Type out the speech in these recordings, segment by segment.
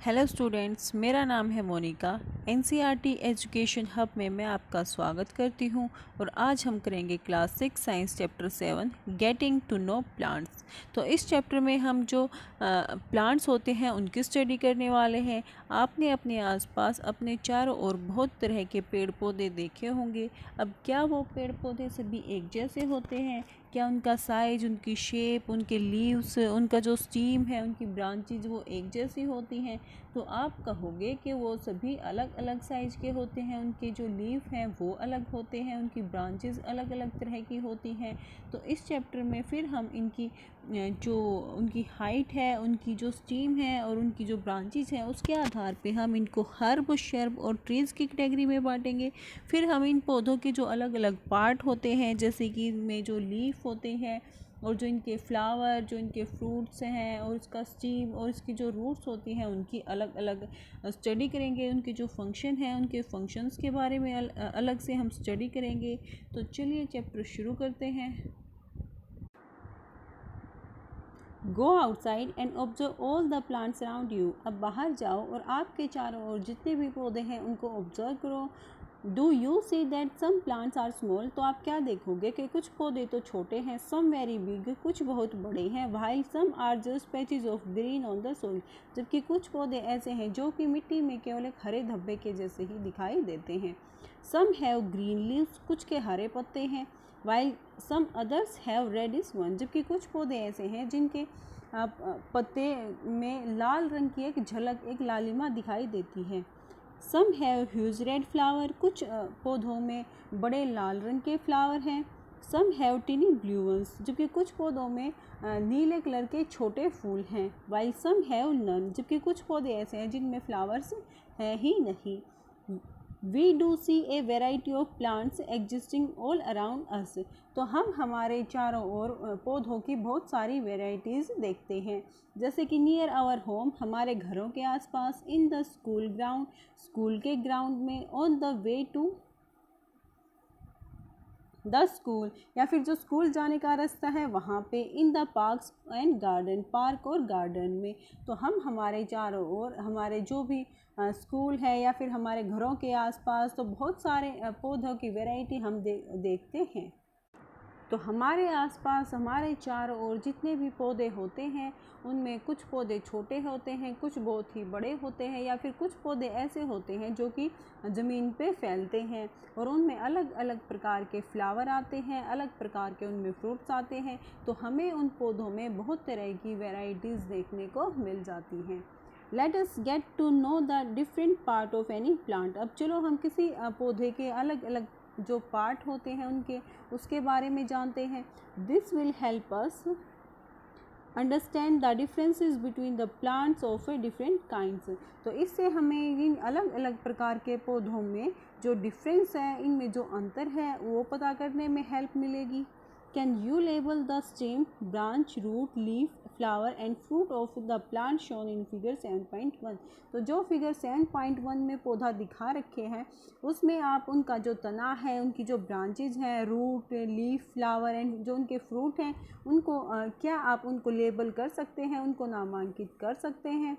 Hello students, मेरा नाम है मोनिका। एनसीईआरटी एजुकेशन हब में मैं आपका स्वागत करती हूं और आज हम करेंगे class 6 science chapter 7 getting to know plants. तो इस चैप्टर में हम जो प्लांट्स होते हैं उनकी स्टडी करने वाले हैं। आपने अपने आसपास अपने चारों ओर बहुत तरह के पेड़ पौधे देखे होंगे। अब क्या वो पेड़ पौधे सभी एक जैसे होते हैं? क्या उनका साइज, उनकी शेप, उनके लीव्स, उनका जो स्टीम है, उनकी ब्रांचेज वो एक जैसी होती हैं? तो आप कहोगे कि वो सभी अलग अलग साइज़ के होते हैं, उनके जो लीफ हैं वो अलग होते हैं, उनकी ब्रांचेस अलग अलग तरह की होती हैं। तो इस चैप्टर में फिर हम इनकी जो उनकी हाइट है, उनकी जो स्टीम है और उनकी जो ब्रांचेस हैं उसके आधार पे हम इनको हर्ब, शर्ब और ट्रीज़ की कैटेगरी में बांटेंगे। फिर हम इन पौधों के जो अलग अलग पार्ट होते हैं, जैसे कि इनमें जो लीफ होते हैं और जो इनके फ्लावर, जो इनके फ्रूट्स हैं और उसका स्टीम और इसकी जो रूट्स होती हैं, उनकी अलग अलग स्टडी करेंगे। उनके जो फंक्शन हैं, उनके फंक्शंस के बारे में अलग से हम स्टडी करेंगे। तो चलिए चैप्टर शुरू करते हैं। Go outside and observe all the plants around you. अब बाहर जाओ और आपके चारों ओर जितने भी पौधे हैं उनको ऑब्जर्व करो। Do you see that some plants are small? तो आप क्या देखोगे कि कुछ पौधे तो छोटे हैं, सम वेरी बिग, कुछ बहुत बड़े हैं, while some are just patches of green on the soil, जबकि कुछ पौधे ऐसे हैं जो कि मिट्टी में केवल एक हरे धब्बे के जैसे ही दिखाई देते हैं। सम हैव ग्रीन लीव्स, कुछ के हरे पत्ते हैं, while some others have reddish one, जबकि कुछ पौधे ऐसे हैं जिनके पत्ते में लाल रंग की एक झलक, एक लालिमा दिखाई देती है। Some have huge red flower, कुछ पौधों में बड़े लाल रंग के फ्लावर हैं। Some have tiny blue ones, जबकि कुछ पौधों में नीले कलर के छोटे फूल हैं। वाइल सम हैव नन, जबकि कुछ पौधे ऐसे हैं जिनमें फ्लावर्स हैं ही नहीं। We do see a variety of plants existing all around us. तो हम हमारे चारों ओर पौधों की बहुत सारी वेराइटीज़ देखते हैं, जैसे कि नियर आवर होम, हमारे घरों के आसपास, in the school ground, school के ग्राउंड में, on the way to the school, या फिर जो स्कूल जाने का रास्ता है वहाँ पे, in the parks and garden, park और गार्डन में। तो हम हमारे चारों ओर हमारे जो भी स्कूल है या फिर हमारे घरों के आसपास तो बहुत सारे पौधों की वैरायटी हम देखते हैं। तो हमारे आसपास हमारे चारों ओर जितने भी पौधे होते हैं उनमें कुछ पौधे छोटे होते हैं, कुछ बहुत ही बड़े होते हैं, या फिर कुछ पौधे ऐसे होते हैं जो कि ज़मीन पे फैलते हैं और उनमें अलग अलग प्रकार के फ्लावर आते हैं, अलग प्रकार के उनमें फ्रूट्स आते हैं। तो हमें उन पौधों में बहुत तरह की वैरायटीज़ देखने को मिल जाती हैं। Let us get to know the different part of any plant. अब चलो हम किसी पौधे के अलग अलग जो पार्ट होते हैं उनके उसके बारे में जानते हैं। This will help us understand the differences between the plants of a different kinds. तो इससे हमें इन अलग अलग प्रकार के पौधों में जो डिफरेंस है, इनमें जो अंतर है वो पता करने में हेल्प मिलेगी। Can you label the stem, branch, root, leaf, flower and fruit of the plant shown in figure 7.1। तो जो फिगर 7.1 में पौधा दिखा रखे हैं उसमें आप उनका जो तना है, उनकी जो ब्रांचेज हैं, रूट, लीफ, फ्लावर एंड जो उनके फ्रूट हैं, उनको क्या आप उनको लेबल कर सकते हैं, उनको नामांकित कर सकते हैं।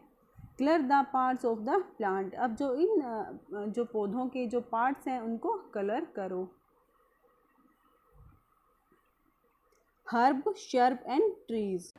Colour the parts of the plant. अब जो इन जो पौधों के जो पार्ट्स हैं उनको कलर करो। Herb, shrub and trees.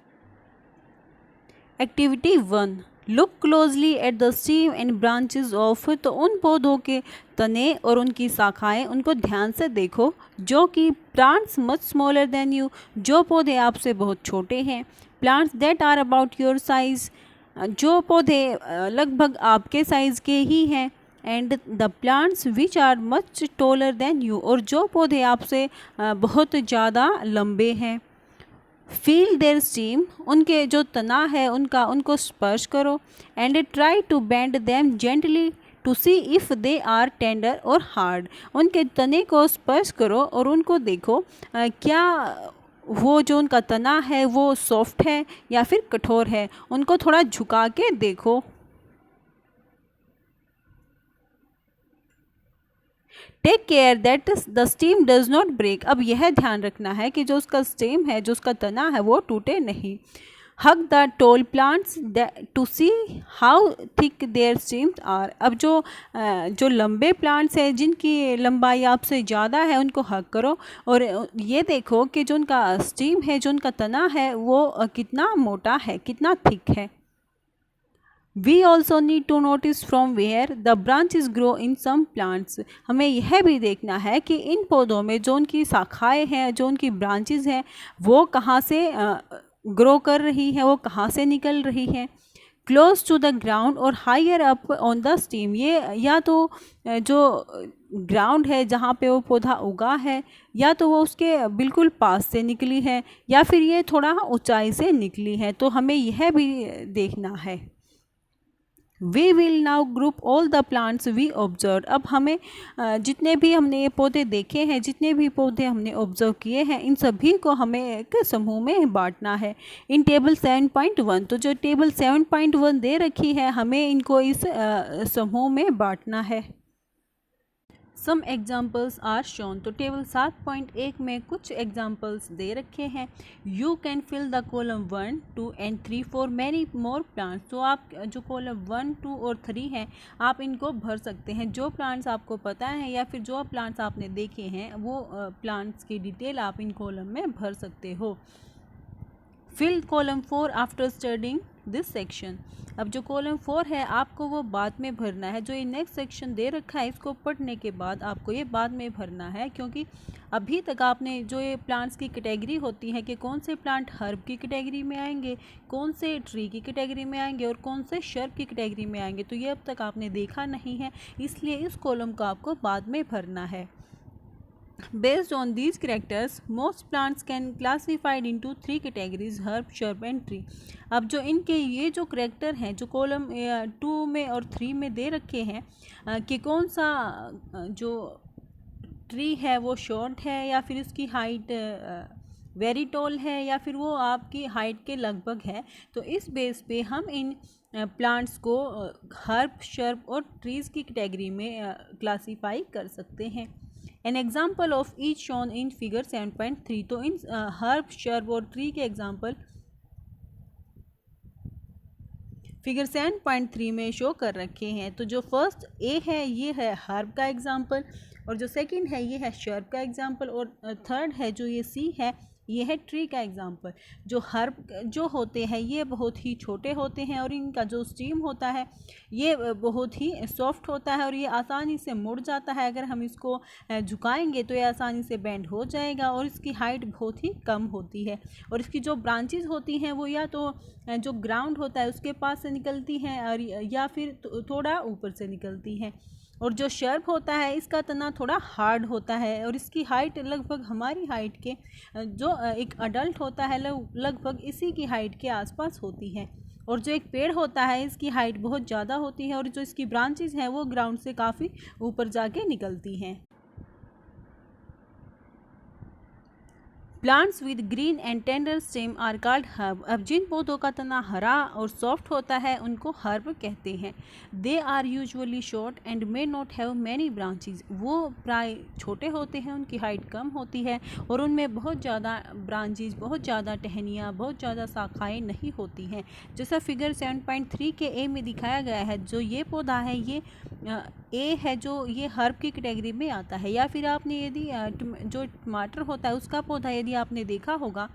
Activity 1, look closely at the stem and branches of. तो उन पौधों के तने और उनकी शाखाएं, उनको ध्यान से देखो जो कि plants much smaller than you, जो पौधे आपसे बहुत छोटे हैं। Plants that are about your size, जो पौधे लगभग आपके साइज़ के ही हैं। And the plants which are much taller than you, और जो पौधे आपसे बहुत ज़्यादा लंबे हैं। फील देयर स्टीम, उनके जो तना है उनको स्पर्श करो। And try to bend them gently to see if they are tender और हार्ड, उनके तने को स्पर्श करो और उनको देखो क्या वो जो उनका तना है वो सॉफ्ट है या फिर कठोर है, उनको थोड़ा झुका के देखो। Take care that the stem does not break. अब यह ध्यान रखना है कि जो उसका स्टेम है, जो उसका तना है वो टूटे नहीं। Hug the tall plants to see how thick their stems are. अब जो लंबे प्लांट्स हैं जिनकी लंबाई आपसे ज़्यादा है उनको हग करो और ये देखो कि जो उनका स्टीम है, जो उनका तना है, वो कितना मोटा है, कितना थिक है। We also need to notice from where the branches grow in some plants। हमें यह भी देखना है कि इन पौधों में जो उनकी शाखाएं हैं, जो उनकी ब्रांचेस हैं, वो कहाँ से ग्रो कर रही हैं, वो कहाँ से निकल रही हैं। क्लोज टू द ग्राउंड और higher up on the stem. ये या तो जो ग्राउंड है जहाँ पे वो पौधा उगा है, या तो वो उसके बिल्कुल पास से निकली है, या फिर ये थोड़ा ऊंचाई से निकली है। तो हमें यह भी देखना है। We will now group all the plants we observed। अब हमें जितने भी हमने ये पौधे देखे हैं, जितने भी पौधे हमने ऑब्जर्व किए हैं, इन सभी को हमें एक समूह में बांटना है। इन टेबल 7.1, तो जो टेबल 7.1 दे रखी है, हमें इनको इस समूह में बांटना है। Some examples are shown. तो टेबल 7.1 में कुछ एग्जाम्पल्स दे रखे हैं। You can fill the column 1, 2 and 3 for many more plants. तो आप जो कॉलम 1, 2 और 3 हैं, आप इनको भर सकते हैं। जो प्लांट्स आपको पता है या फिर जो प्लांट्स आपने देखे हैं, वो प्लांट्स की डिटेल आप इन कॉलम में भर सकते हो। Fill column 4 after studying this section. अब जो कॉलम 4 है, आपको वो बाद में भरना है। जो ये नेक्स्ट सेक्शन दे रखा है, इसको पढ़ने के बाद आपको ये बाद में भरना है, क्योंकि अभी तक आपने जो ये प्लांट्स की कैटेगरी होती है कि कौन से प्लांट हर्ब की कैटेगरी में आएंगे, कौन से ट्री की कैटेगरी में आएंगे और कौन से शर्ब की कैटेगरी में आएंगे, तो ये अब तक आपने देखा नहीं है, इसलिए इस कॉलम को आपको बाद में भरना है। Based on these characters, most plants can classified into 3 categories: herb, shrub and tree। अब जो इनके ये जो करेक्टर हैं, जो कॉलम 2 में और 3 में दे रखे हैं कि कौन सा जो ट्री है वो शॉर्ट है, या फिर उसकी हाइट वेरी टॉल है, या फिर वो आपकी हाइट के लगभग है, तो इस बेस पे हम इन प्लांट्स को हर्ब, शर्ब और ट्रीज़ की कैटेगरी में क्लासीफाई कर सकते हैं। An example of each shown in figure 7.3। तो इन हर्ब, शर्ब और ट्री के एग्जाम्पल फिगर 7.3 में शो कर रखे हैं। तो जो फर्स्ट ए है, ये है हर्ब का एग्जाम्पल, और जो सेकंड है, ये है शर्ब का एग्जाम्पल, और थर्ड है जो ये सी है, ये है ट्री का एग्जाम्पल। जो हर्ब जो होते हैं, ये बहुत ही छोटे होते हैं, और इनका जो स्टीम होता है, ये बहुत ही सॉफ्ट होता है, और ये आसानी से मुड़ जाता है। अगर हम इसको झुकाएंगे तो ये आसानी से बेंड हो जाएगा, और इसकी हाइट बहुत ही कम होती है। और इसकी जो ब्रांचेस होती हैं, वो या तो जो ग्राउंड होता है उसके पास से निकलती हैं, और या फिर थोड़ा ऊपर से निकलती हैं। और जो शर्ब होता है, इसका तना थोड़ा हार्ड होता है, और इसकी हाइट लगभग हमारी हाइट के, जो एक अडल्ट होता है, लगभग इसी की हाइट के आसपास होती है। और जो एक पेड़ होता है, इसकी हाइट बहुत ज़्यादा होती है, और जो इसकी ब्रांचेस हैं वो ग्राउंड से काफ़ी ऊपर जाके निकलती हैं। Plants with green and tender stem are called herb. अब जिन पौधों का तना हरा और सॉफ्ट होता है, उनको हर्ब कहते हैं। They are usually short and may not have many branches. वो प्राय छोटे होते हैं, उनकी हाइट कम होती है, और उनमें बहुत ज़्यादा ब्रांचेस, बहुत ज़्यादा टहनियाँ, बहुत ज़्यादा शाखाएँ नहीं होती हैं। जैसा फिगर 7.3 के ए में दिखाया गया है, जो ये पौधा है, ये ए है, जो ये हर्ब की कैटेगरी में आता है। या फिर आपने यदि जो टमाटर होता है, उसका पौधा यदि आपने देखा होगा,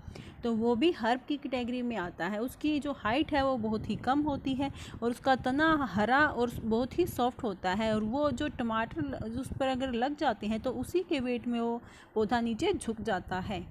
तो वो भी हर्ब की कैटेगरी में आता है। उसकी जो हाइट है वो बहुत ही कम होती है, और उसका तना हरा और बहुत ही सॉफ्ट होता है, और वो जो टमाटर उस पर अगर लग जाते हैं, तो उसी के वेट में वो पौधा नीचे झुक जाता है,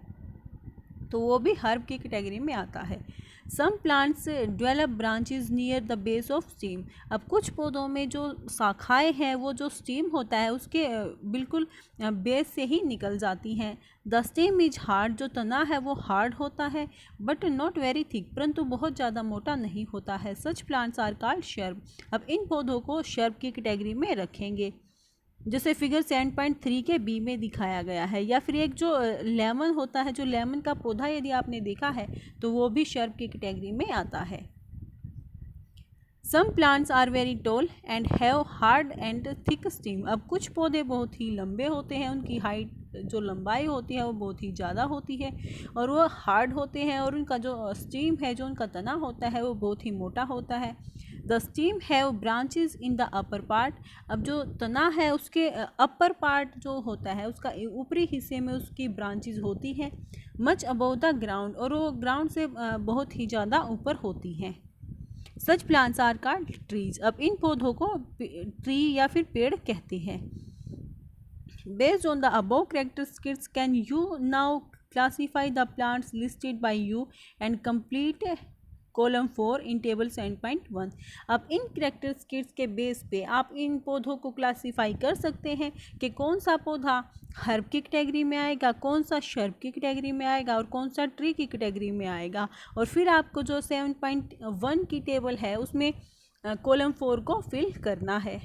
तो वो भी हर्ब की कैटेगरी में आता है। Some plants develop branches near the base of stem. अब कुछ पौधों में जो शाखाएं हैं, वो जो स्टीम होता है उसके बिल्कुल बेस से ही निकल जाती हैं। The stem is hard. जो तना है वो हार्ड होता है, बट नॉट वेरी थिक, परंतु बहुत ज़्यादा मोटा नहीं होता है। Such plants are called shrub. अब इन पौधों को शर्ब की कैटेगरी में रखेंगे, जैसे फिगर 7.3 के बी में दिखाया गया है। या फिर एक जो लेमन होता है, जो लेमन का पौधा यदि आपने देखा है, तो वो भी शर्ब की कैटेगरी में आता है। Some plants are very tall and have hard and thick stem. अब कुछ पौधे बहुत ही लंबे होते हैं, उनकी हाइट जो लंबाई होती है वो बहुत ही ज़्यादा होती है और वो हार्ड होते हैं, और उनका जो स्टीम है, जो उनका तना होता है, वो बहुत ही मोटा होता है। The steam have branches in the upper part. अब जो तना है उसके अपर पार्ट जो होता है, उसका ऊपरी हिस्से में उसकी ब्रांचेस होती हैं मच अबव द ग्राउंड, और वो ग्राउंड से बहुत ही ज़्यादा ऊपर होती हैं। Such plants are called trees. अब इन पौधों को ट्री या फिर पेड़ कहते हैं। Based on the above characteristics can you now classify the plants listed by you and complete column 4 in table 7.1। अब इन कैरेक्टरिस्टिक्स के बेस पे आप इन पौधों को क्लासीफाई कर सकते हैं कि कौन सा पौधा हर्ब की कैटेगरी में आएगा, कौन सा शर्ब की कैटेगरी में आएगा और कौन सा ट्री की कैटेगरी में आएगा। और फिर आपको जो 7.1 की टेबल है उसमें कॉलम 4 को फिल करना है।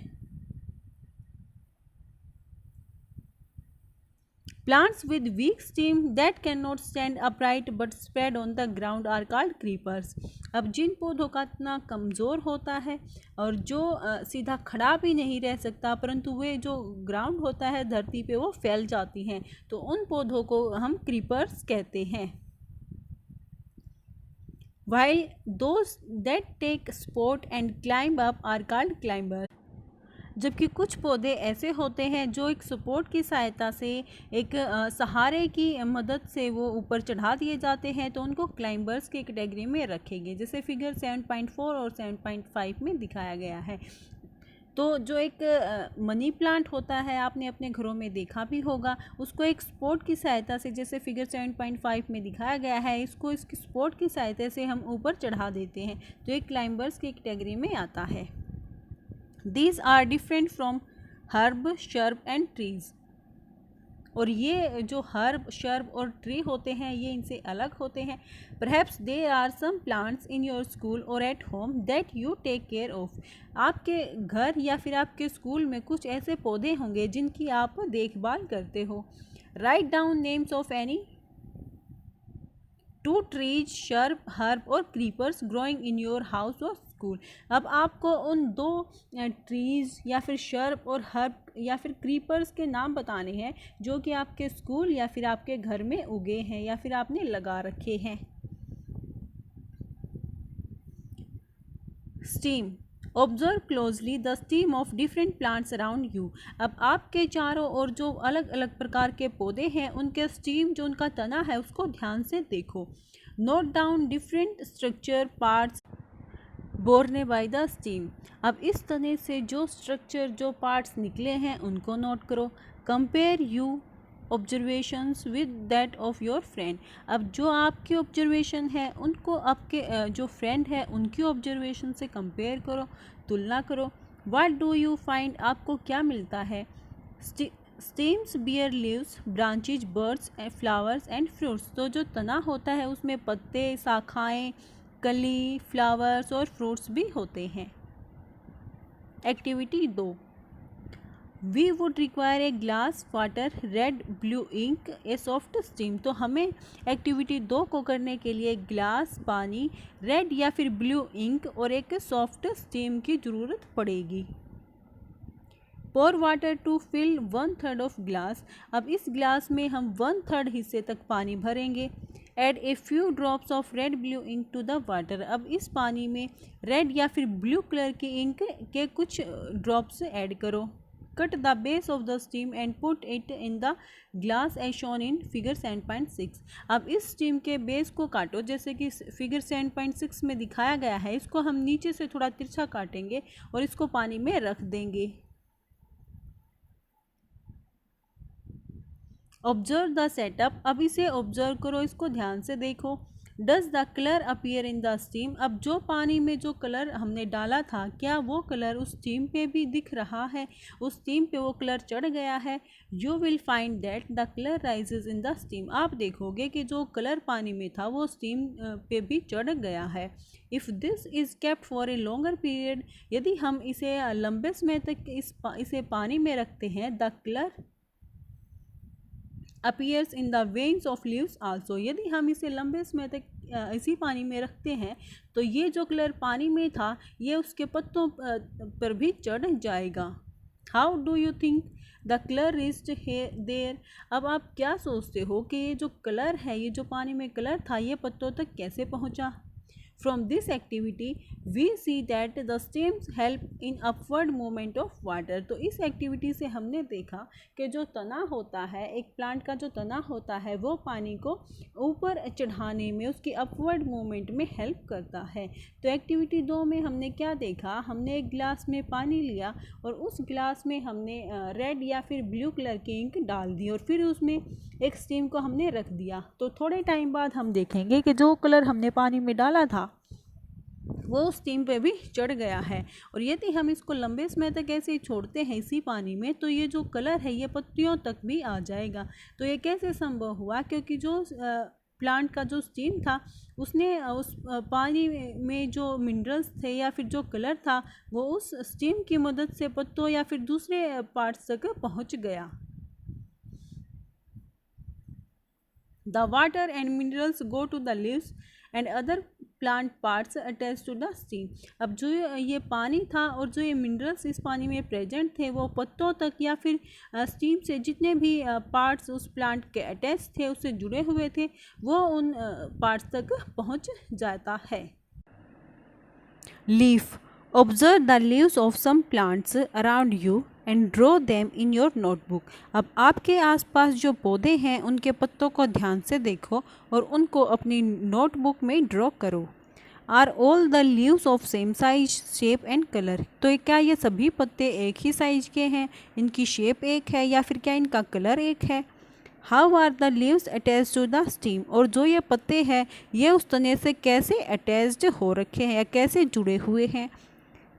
Plants with weak stem that cannot stand upright but spread on the ground are called creepers। अब जिन पौधों का तना कमज़ोर होता है और जो सीधा खड़ा भी नहीं रह सकता, परंतु वे जो ग्राउंड होता है धरती पे वो फैल जाती हैं, तो उन पौधों को हम क्रीपर्स कहते हैं। While those that take support and climb up are called climbers। जबकि कुछ पौधे ऐसे होते हैं जो एक सपोर्ट की सहायता से, एक सहारे की मदद से वो ऊपर चढ़ा दिए जाते हैं, तो उनको क्लाइंबर्स की कैटेगरी में रखेंगे, जैसे फिगर 7.4 और 7.5 में दिखाया गया है। तो जो एक मनी प्लांट होता है, आपने अपने घरों में देखा भी होगा, उसको एक सपोर्ट की सहायता से, जैसे फिगर 7.5 में दिखाया गया है, इसको इसकी सपोर्ट की सहायता से हम ऊपर चढ़ा देते हैं, तो एक क्लाइंबर्स की कैटेगरी में आता है। These are different from herb, shrub and trees। और ये जो हर्ब, शर्ब और ट्री होते हैं ये इनसे अलग होते हैं। Perhaps there are some plants in your school or at home that you take care of। आपके घर या फिर आपके स्कूल में कुछ ऐसे पौधे होंगे जिनकी आप देखभाल करते हो। Write down names of any 2 trees, shrub, herb और creepers growing in your house or school. अब आपको उन 2 ट्रीज़ या फिर शर्ब और हर्ब या फिर क्रीपर्स के नाम बताने हैं जो कि आपके स्कूल या फिर आपके घर में उगे हैं या फिर आपने लगा रखे हैं। Steam. Observe closely the steam of different plants around you. अब आपके चारों ओर जो अलग अलग प्रकार के पौधे हैं उनके स्टीम, जो उनका तना है, उसको ध्यान से देखो। Note down different structure parts borne by the steam. अब इस तने से जो स्ट्रक्चर, जो पार्ट्स निकले हैं उनको नोट करो। Compare you observations with that of your friend. अब जो आपकी ऑब्जर्वेशन है उनको आपके जो फ्रेंड है उनकी ऑब्जर्वेशन से कंपेयर करो, तुलना करो। व्हाट डू यू फाइंड, आपको क्या मिलता है। Stems bear leaves, branches, buds, flowers and fruits. तो जो तना होता है उसमें पत्ते, शाखाएँ, कली, फ्लावर्स और फ्रूट्स भी होते हैं। Activity 2। We would require a glass water, red blue ink, a soft stem. तो हमें एक्टिविटी 2 को करने के लिए ग्लास, पानी, रेड या फिर ब्लू इंक और एक सॉफ्ट स्टीम की ज़रूरत पड़ेगी। Pour water to fill 1/3 of glass. अब इस ग्लास में हम 1/3 हिस्से तक पानी भरेंगे। Add a few drops of red blue ink to the water. अब इस पानी में रेड या फिर ब्लू कलर की इंक के कुछ ड्रॉप्स ऐड करो। Cut the base of the stem and put it in the glass as shown in figure 7.6। अब इस स्टीम के बेस को काटो, जैसे कि फिगर 7.6 में दिखाया गया है। इसको हम नीचे से थोड़ा तिरछा काटेंगे और इसको पानी में रख देंगे। Observe the setup. अब इसे ऑब्जर्व करो, इसको ध्यान से देखो। Does the colour appear in the steam. अब जो पानी में जो कलर हमने डाला था, क्या वो कलर उस स्टीम पे भी दिख रहा है, उस स्टीम पे वो कलर चढ़ गया है। You will find that the colour rises in the steam. आप देखोगे कि जो कलर पानी में था वो स्टीम पे भी चढ़ गया है। If this is kept for a longer period, यदि हम इसे लंबे समय तक इसे पानी में रखते हैं, the colour appears in the veins of leaves also. यदि हम इसे लंबे समय तक इसी पानी में रखते हैं तो ये जो कलर पानी में था ये उसके पत्तों पर भी चढ़ जाएगा। How do you think the colour reached there? अब आप क्या सोचते हो कि ये जो कलर है, ये जो पानी में कलर था, ये पत्तों तक कैसे पहुंचा? From this activity we see that the stems help in upward movement of water। तो इस एक्टिविटी से हमने देखा कि जो तना होता है, एक प्लांट का जो तना होता है, वो पानी को ऊपर चढ़ाने में, उसकी अपवर्ड मूवमेंट में हेल्प करता है। तो एक्टिविटी 2 में हमने क्या देखा? हमने एक गिलास में पानी लिया और उस गिलास में हमने रेड या फिर ब्लू कलर की इंक डाल दी और फिर उसमें एक स्टीम को हमने रख दिया। तो थोड़े टाइम बाद हम देखेंगे कि जो कलर हमने पानी में डाला था वो स्टीम पे भी चढ़ गया है। और यदि हम इसको लंबे समय तक ऐसे ही छोड़ते हैं इसी पानी में, तो ये जो कलर है ये पत्तियों तक भी आ जाएगा। तो ये कैसे संभव हुआ? क्योंकि जो प्लांट का जो स्टीम था, उसने उस पानी में जो मिनरल्स थे या फिर जो कलर था, वो उस स्टीम की मदद से पत्तों या फिर दूसरे पार्ट्स तक पहुंच गया। The water and minerals go to the leaves and other plant parts attached to the stem। अब जो ये पानी था और जो ये मिनरल्स इस पानी में प्रेजेंट थे, वो पत्तों तक या फिर स्टीम से जितने भी पार्ट्स उस प्लांट के अटैच थे, उससे जुड़े हुए थे, वो उन पार्ट्स तक पहुंच जाता है। Leaf. Observe the leaves of some plants around you and draw them in your notebook। अब आपके आसपास जो पौधे हैं उनके पत्तों को ध्यान से देखो और उनको अपनी नोटबुक में ड्रॉ करो। Are all the leaves of same size, shape and colour? तो क्या ये सभी पत्ते एक ही साइज के हैं, इनकी शेप एक है या फिर क्या इनका कलर एक है? How are the leaves attach to the stem? और जो ये पत्ते हैं ये उस तने से कैसे अटैच्ड हो रखे हैं या कैसे जुड़े हुए हैं?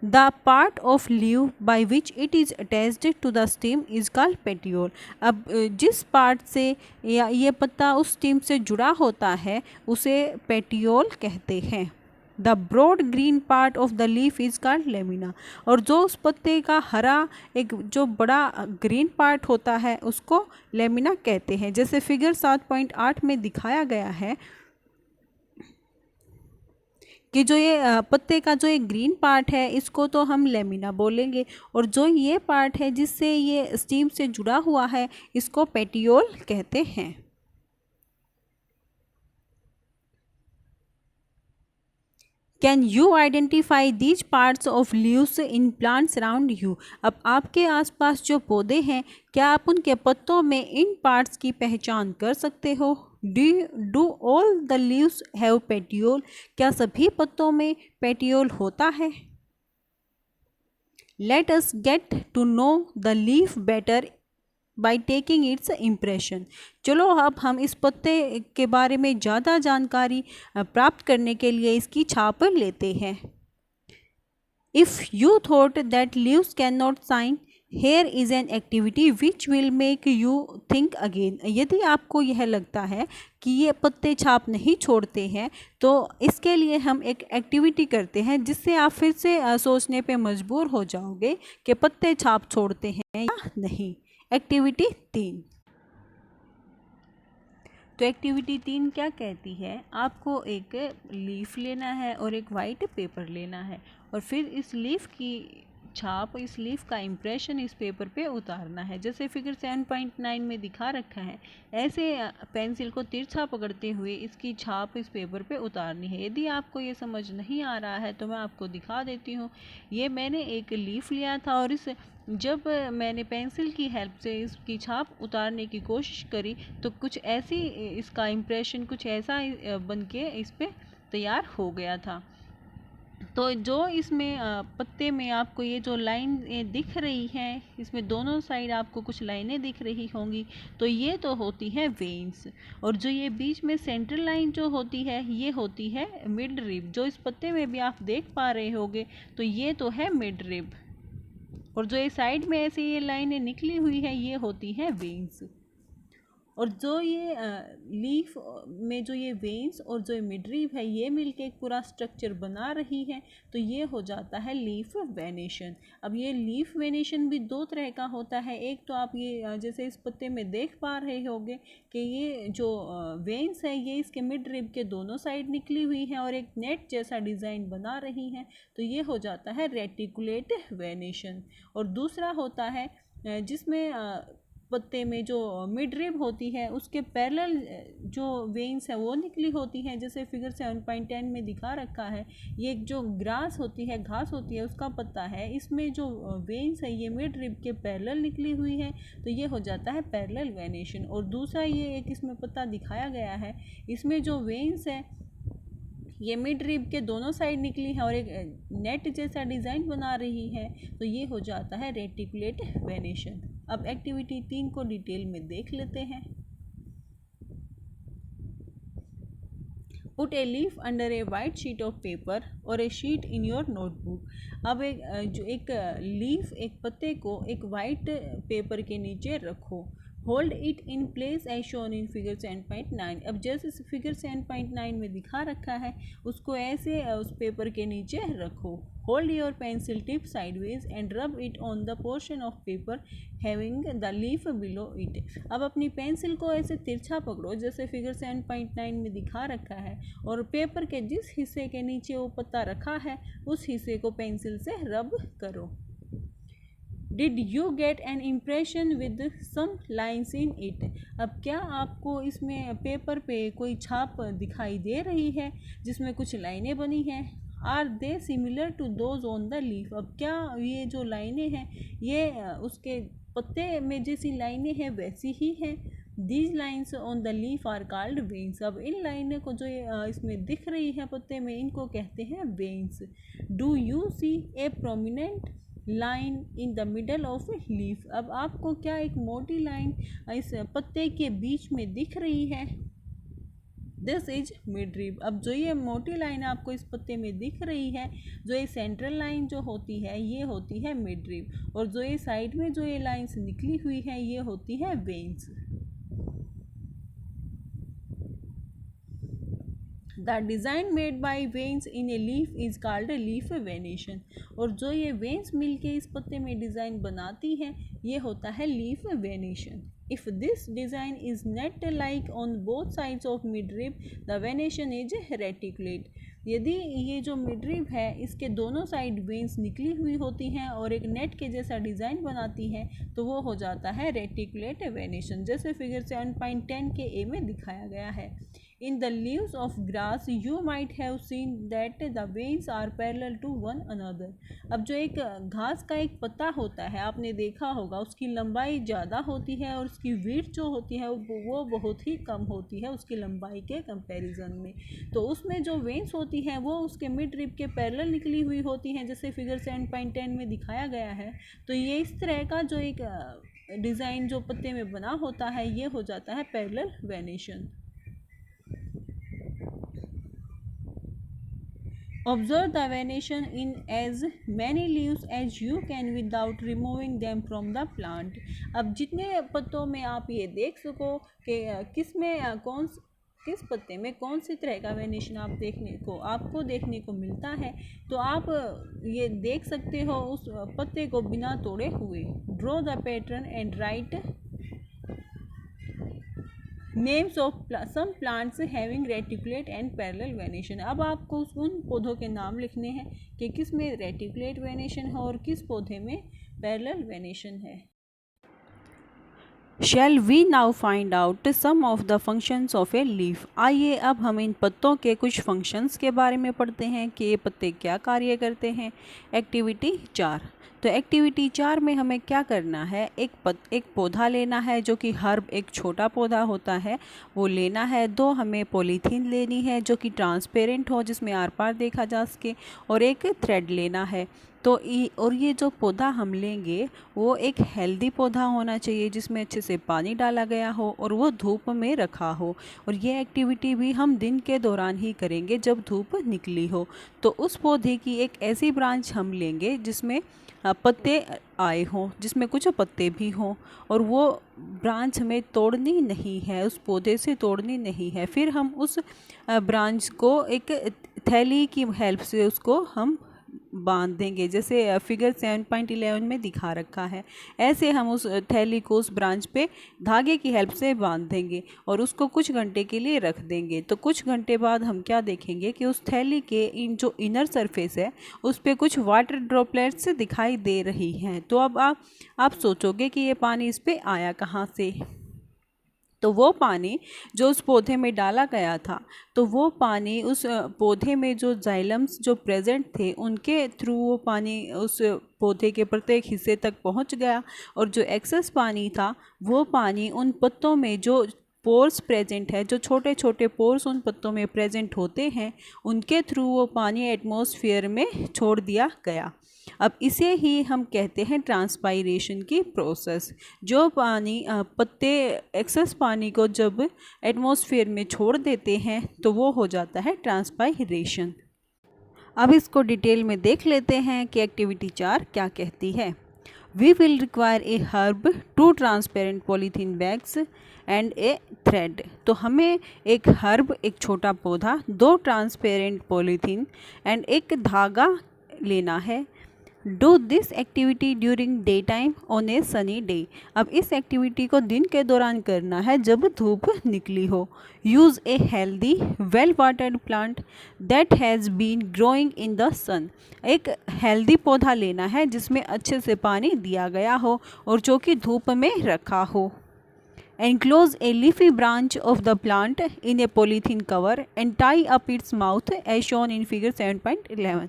The part of leaf by which it is attached to the stem is called petiole। अब जिस पार्ट से या ये पत्ता उस स्टीम से जुड़ा होता है उसे पेटियोल कहते हैं। The broad green part of the leaf is called lamina। और जो उस पत्ते का हरा एक जो बड़ा ग्रीन पार्ट होता है उसको लेमिना कहते हैं। जैसे फिगर 7.8 में दिखाया गया है कि जो ये पत्ते का जो एक ग्रीन पार्ट है इसको तो हम लेमिना बोलेंगे, और जो ये पार्ट है जिससे ये स्टीम से जुड़ा हुआ है इसको पेटियोल कहते हैं। Can you identify these parts of leaves in plants around you? अब आपके आसपास जो पौधे हैं, क्या आप उनके पत्तों में इन पार्ट्स की पहचान कर सकते हो? Do all the leaves have petiole? क्या सभी पत्तों में पेटियोल होता है? Let us get to know the leaf better by taking its impression. चलो अब हम इस पत्ते के बारे में ज़्यादा जानकारी प्राप्त करने के लिए इसकी छाप लेते हैं। If you thought that leaves can not sign, here is an activity which will make you think again. यदि आपको यह लगता है कि ये पत्ते छाप नहीं छोड़ते हैं, तो इसके लिए हम एक एक्टिविटी करते हैं जिससे आप फिर से सोचने पे मजबूर हो जाओगे कि पत्ते छाप छोड़ते हैं या नहीं। एक्टिविटी 3। तो एक्टिविटी 3 क्या कहती है? आपको एक लीफ लेना है और एक वाइट पेपर लेना है और फिर इस लीफ की छाप, इस लीफ का इम्प्रेशन इस पेपर पे उतारना है। जैसे फिगर 7.9 में दिखा रखा है, ऐसे पेंसिल को तिरछा पकड़ते हुए इसकी छाप इस पेपर पे उतारनी है। यदि आपको ये समझ नहीं आ रहा है तो मैं आपको दिखा देती हूँ। ये मैंने एक लीफ लिया था और जब मैंने पेंसिल की हेल्प से इसकी छाप उतारने की कोशिश करी तो कुछ ऐसी इसका इम्प्रेशन कुछ ऐसा बन के इस पर तैयार हो गया था। तो जो इसमें पत्ते में आपको ये जो लाइन दिख रही हैं, इसमें दोनों साइड आपको कुछ लाइनें दिख रही होंगी, तो ये तो होती है वेन्स। और जो ये बीच में सेंट्रल लाइन जो होती है ये होती है मिड रिब। जो इस पत्ते में भी आप देख पा रहे होंगे तो ये तो है मिड रिब, और जो ये साइड में ऐसे ये लाइनें निकली हुई है ये होती हैं वेन्स। और जो ये लीफ में जो ये वेन्स और जो मिडरीव है ये मिलके एक पूरा स्ट्रक्चर बना रही है, तो ये हो जाता है लीफ वेनेशन। अब ये लीफ वेनेशन भी दो तरह का होता है। एक तो आप ये जैसे इस पत्ते में देख पा रहे होंगे कि ये जो वेन्स है ये इसके मिडरीव के दोनों साइड निकली हुई है और एक नेट जैसा डिज़ाइन बना रही हैं, तो ये हो जाता है रेटिकुलेट वेनेशन। और दूसरा होता है जिसमें पत्ते में जो मिडरिब होती है उसके पैरेलल जो वेन्स है वो निकली होती हैं, जैसे फिगर 7.10 में दिखा रखा है। ये जो ग्रास होती है, घास होती है, उसका पत्ता है, इसमें जो वेन्स है ये मिडरिब के पैरेलल निकली हुई है, तो ये हो जाता है पैरेलल वेनेशन। और दूसरा ये एक इसमें पत्ता दिखाया गया है, इसमें जो वेन्स है ये मिड रिब के दोनों साइड निकली है और एक नेट जैसा डिज़ाइन बना रही है, तो ये हो जाता है रेटिकुलेट वेनेशन। अब एक्टिविटी 3 को डिटेल में देख लेते हैं। Put a leaf under A white sheet of paper और ए शीट इन योर नोटबुक। अब एक लीफ, एक पत्ते को एक वाइट पेपर के नीचे रखो। Hold it in place as shown in figure 7.9। अब जैसे फिगर 7.9 में दिखा रखा है उसको ऐसे उस पेपर के नीचे रखो। Hold your pencil tip sideways and rub it on the portion of paper having the leaf below it. अब अपनी पेंसिल को ऐसे तिरछा पकड़ो जैसे फिगर 7.9 में दिखा रखा है और पेपर के जिस हिस्से के नीचे वो पत्ता रखा है उस हिस्से को पेंसिल से रब करो। Did you get an impression with some lines in it? अब क्या आपको इसमें पेपर पे कोई छाप दिखाई दे रही है जिसमें कुछ लाइनें बनी हैं? Are they similar to those on the leaf? अब क्या ये जो लाइनें हैं ये उसके पत्ते में जैसी लाइनें हैं वैसी ही हैं? These lines on the leaf are called veins। अब इन लाइनों को जो इसमें दिख रही है पत्ते में इनको कहते हैं veins। Do you see a prominent line in the middle of leaf? अब आपको क्या एक मोटी लाइन इस पत्ते के बीच में दिख रही है? This is midrib. अब जो ये मोटी लाइन आपको इस पत्ते में दिख रही है, जो ये सेंट्रल लाइन जो होती है ये होती है मिडरिब, और जो ये साइड में जो ये लाइंस निकली हुई है ये होती है veins. The design made by veins in a leaf is called a leaf venation। और जो ये veins मिलके इस पत्ते में डिज़ाइन बनाती हैं ये होता है leaf venation। If this design is net like on both sides of midrib, the venation is reticulate। यदि ये जो मिडरिब है इसके दोनों साइड वेन्स निकली हुई होती हैं और एक नेट के जैसा डिज़ाइन बनाती हैं तो वो हो जाता है रेटिकुलेट वेनेशन, जैसे फिगर 7.10 के ए में दिखाया गया है। In the leaves of grass you might have seen that the veins are parallel to one another। अब जो एक घास का एक पत्ता होता है आपने देखा होगा उसकी लंबाई ज़्यादा होती है और उसकी विड्थ जो होती है वो बहुत ही कम होती है उसकी लंबाई के कंपैरिजन में। तो उसमें जो वेन्स होती हैं वो उसके मिड रिब के पैरेलल निकली हुई होती हैं जैसे फिगर 7.10 में दिखाया गया है। तो ये इस तरह का जो एक डिज़ाइन जो पत्ते में बना होता है ये हो जाता है parallel venation. Observe the venation in as many leaves as you can without removing them from the plant। अब जितने पत्तों में आप ये देख सको कि किस पत्ते में कौन सी तरह का वेनेशन आपको देखने को मिलता है, तो आप ये देख सकते हो उस पत्ते को बिना तोड़े हुए। Draw the pattern and write names of some plants having reticulate and parallel venation. अब आपको उन पौधों के नाम लिखने हैं कि किस में रेटिकुलेट वेनेशन है और किस पौधे में पैरेलल वेनेशन है। Shall we now find out some of the functions of a leaf? आइए अब हम इन पत्तों के कुछ फंक्शंस के बारे में पढ़ते हैं कि ये पत्ते क्या कार्य करते हैं। एक्टिविटी 4। तो एक्टिविटी 4 में हमें क्या करना है, एक पौधा लेना है जो कि हर्ब एक छोटा पौधा होता है वो लेना है। 2 हमें पॉलीथीन लेनी है जो कि ट्रांसपेरेंट हो जिसमें आर पार देखा जा सके, और एक थ्रेड लेना है। और ये जो पौधा हम लेंगे वो एक हेल्दी पौधा होना चाहिए, जिसमें अच्छे से पानी डाला गया हो और वो धूप में रखा हो। और ये एक्टिविटी भी हम दिन के दौरान ही करेंगे जब धूप निकली हो। तो उस पौधे की एक ऐसी ब्रांच हम लेंगे जिसमें पत्ते आए हों, जिसमें कुछ पत्ते भी हों, और वो ब्रांच हमें तोड़नी नहीं है, उस पौधे से तोड़नी नहीं है। फिर हम उस ब्रांच को एक थैली की हेल्प से उसको हम बांध देंगे, जैसे फिगर 7.11 में दिखा रखा है। ऐसे हम उस थैली को उस ब्रांच पे धागे की हेल्प से बांध देंगे और उसको कुछ घंटे के लिए रख देंगे। तो कुछ घंटे बाद हम क्या देखेंगे कि उस थैली के जो इनर सरफेस है उस पे कुछ वाटर ड्रॉपलेट्स दिखाई दे रही हैं। तो अब आप सोचोगे कि ये पानी इस पे आया कहाँ से। तो वो पानी जो उस पौधे में डाला गया था, तो वो पानी उस पौधे में जो जाइलम्स जो प्रेजेंट थे उनके थ्रू वो पानी उस पौधे के प्रत्येक हिस्से तक पहुंच गया। और जो एक्सेस पानी था वो पानी उन पत्तों में जो पोर्स प्रेजेंट है, जो छोटे छोटे पोर्स उन पत्तों में प्रेजेंट होते हैं, उनके थ्रू वो पानी एटमॉस्फेयर में छोड़ दिया गया। अब इसे ही हम कहते हैं ट्रांसपायरेशन की प्रोसेस। जो पानी पत्ते एक्सेस पानी को जब एटमॉस्फेयर में छोड़ देते हैं तो वो हो जाता है ट्रांसपायरेशन। अब इसको डिटेल में देख लेते हैं कि एक्टिविटी 4 क्या कहती है। We will require a herb, 2 transparent polythene bags and a thread. तो हमें एक हर्ब, एक छोटा पौधा, 2 ट्रांसपेरेंट पॉलीथीन एंड एक धागा लेना है। Do this activity during day time on A sunny day. अब इस एक्टिविटी को दिन के दौरान करना है जब धूप निकली हो। Use a healthy well watered plant that has been growing in the sun. एक हेल्दी पौधा लेना है जिसमें अच्छे से पानी दिया गया हो और जो कि धूप में रखा हो। Enclose a leafy branch of the plant in a polythene cover and tie up its mouth as shown in figure 7.11।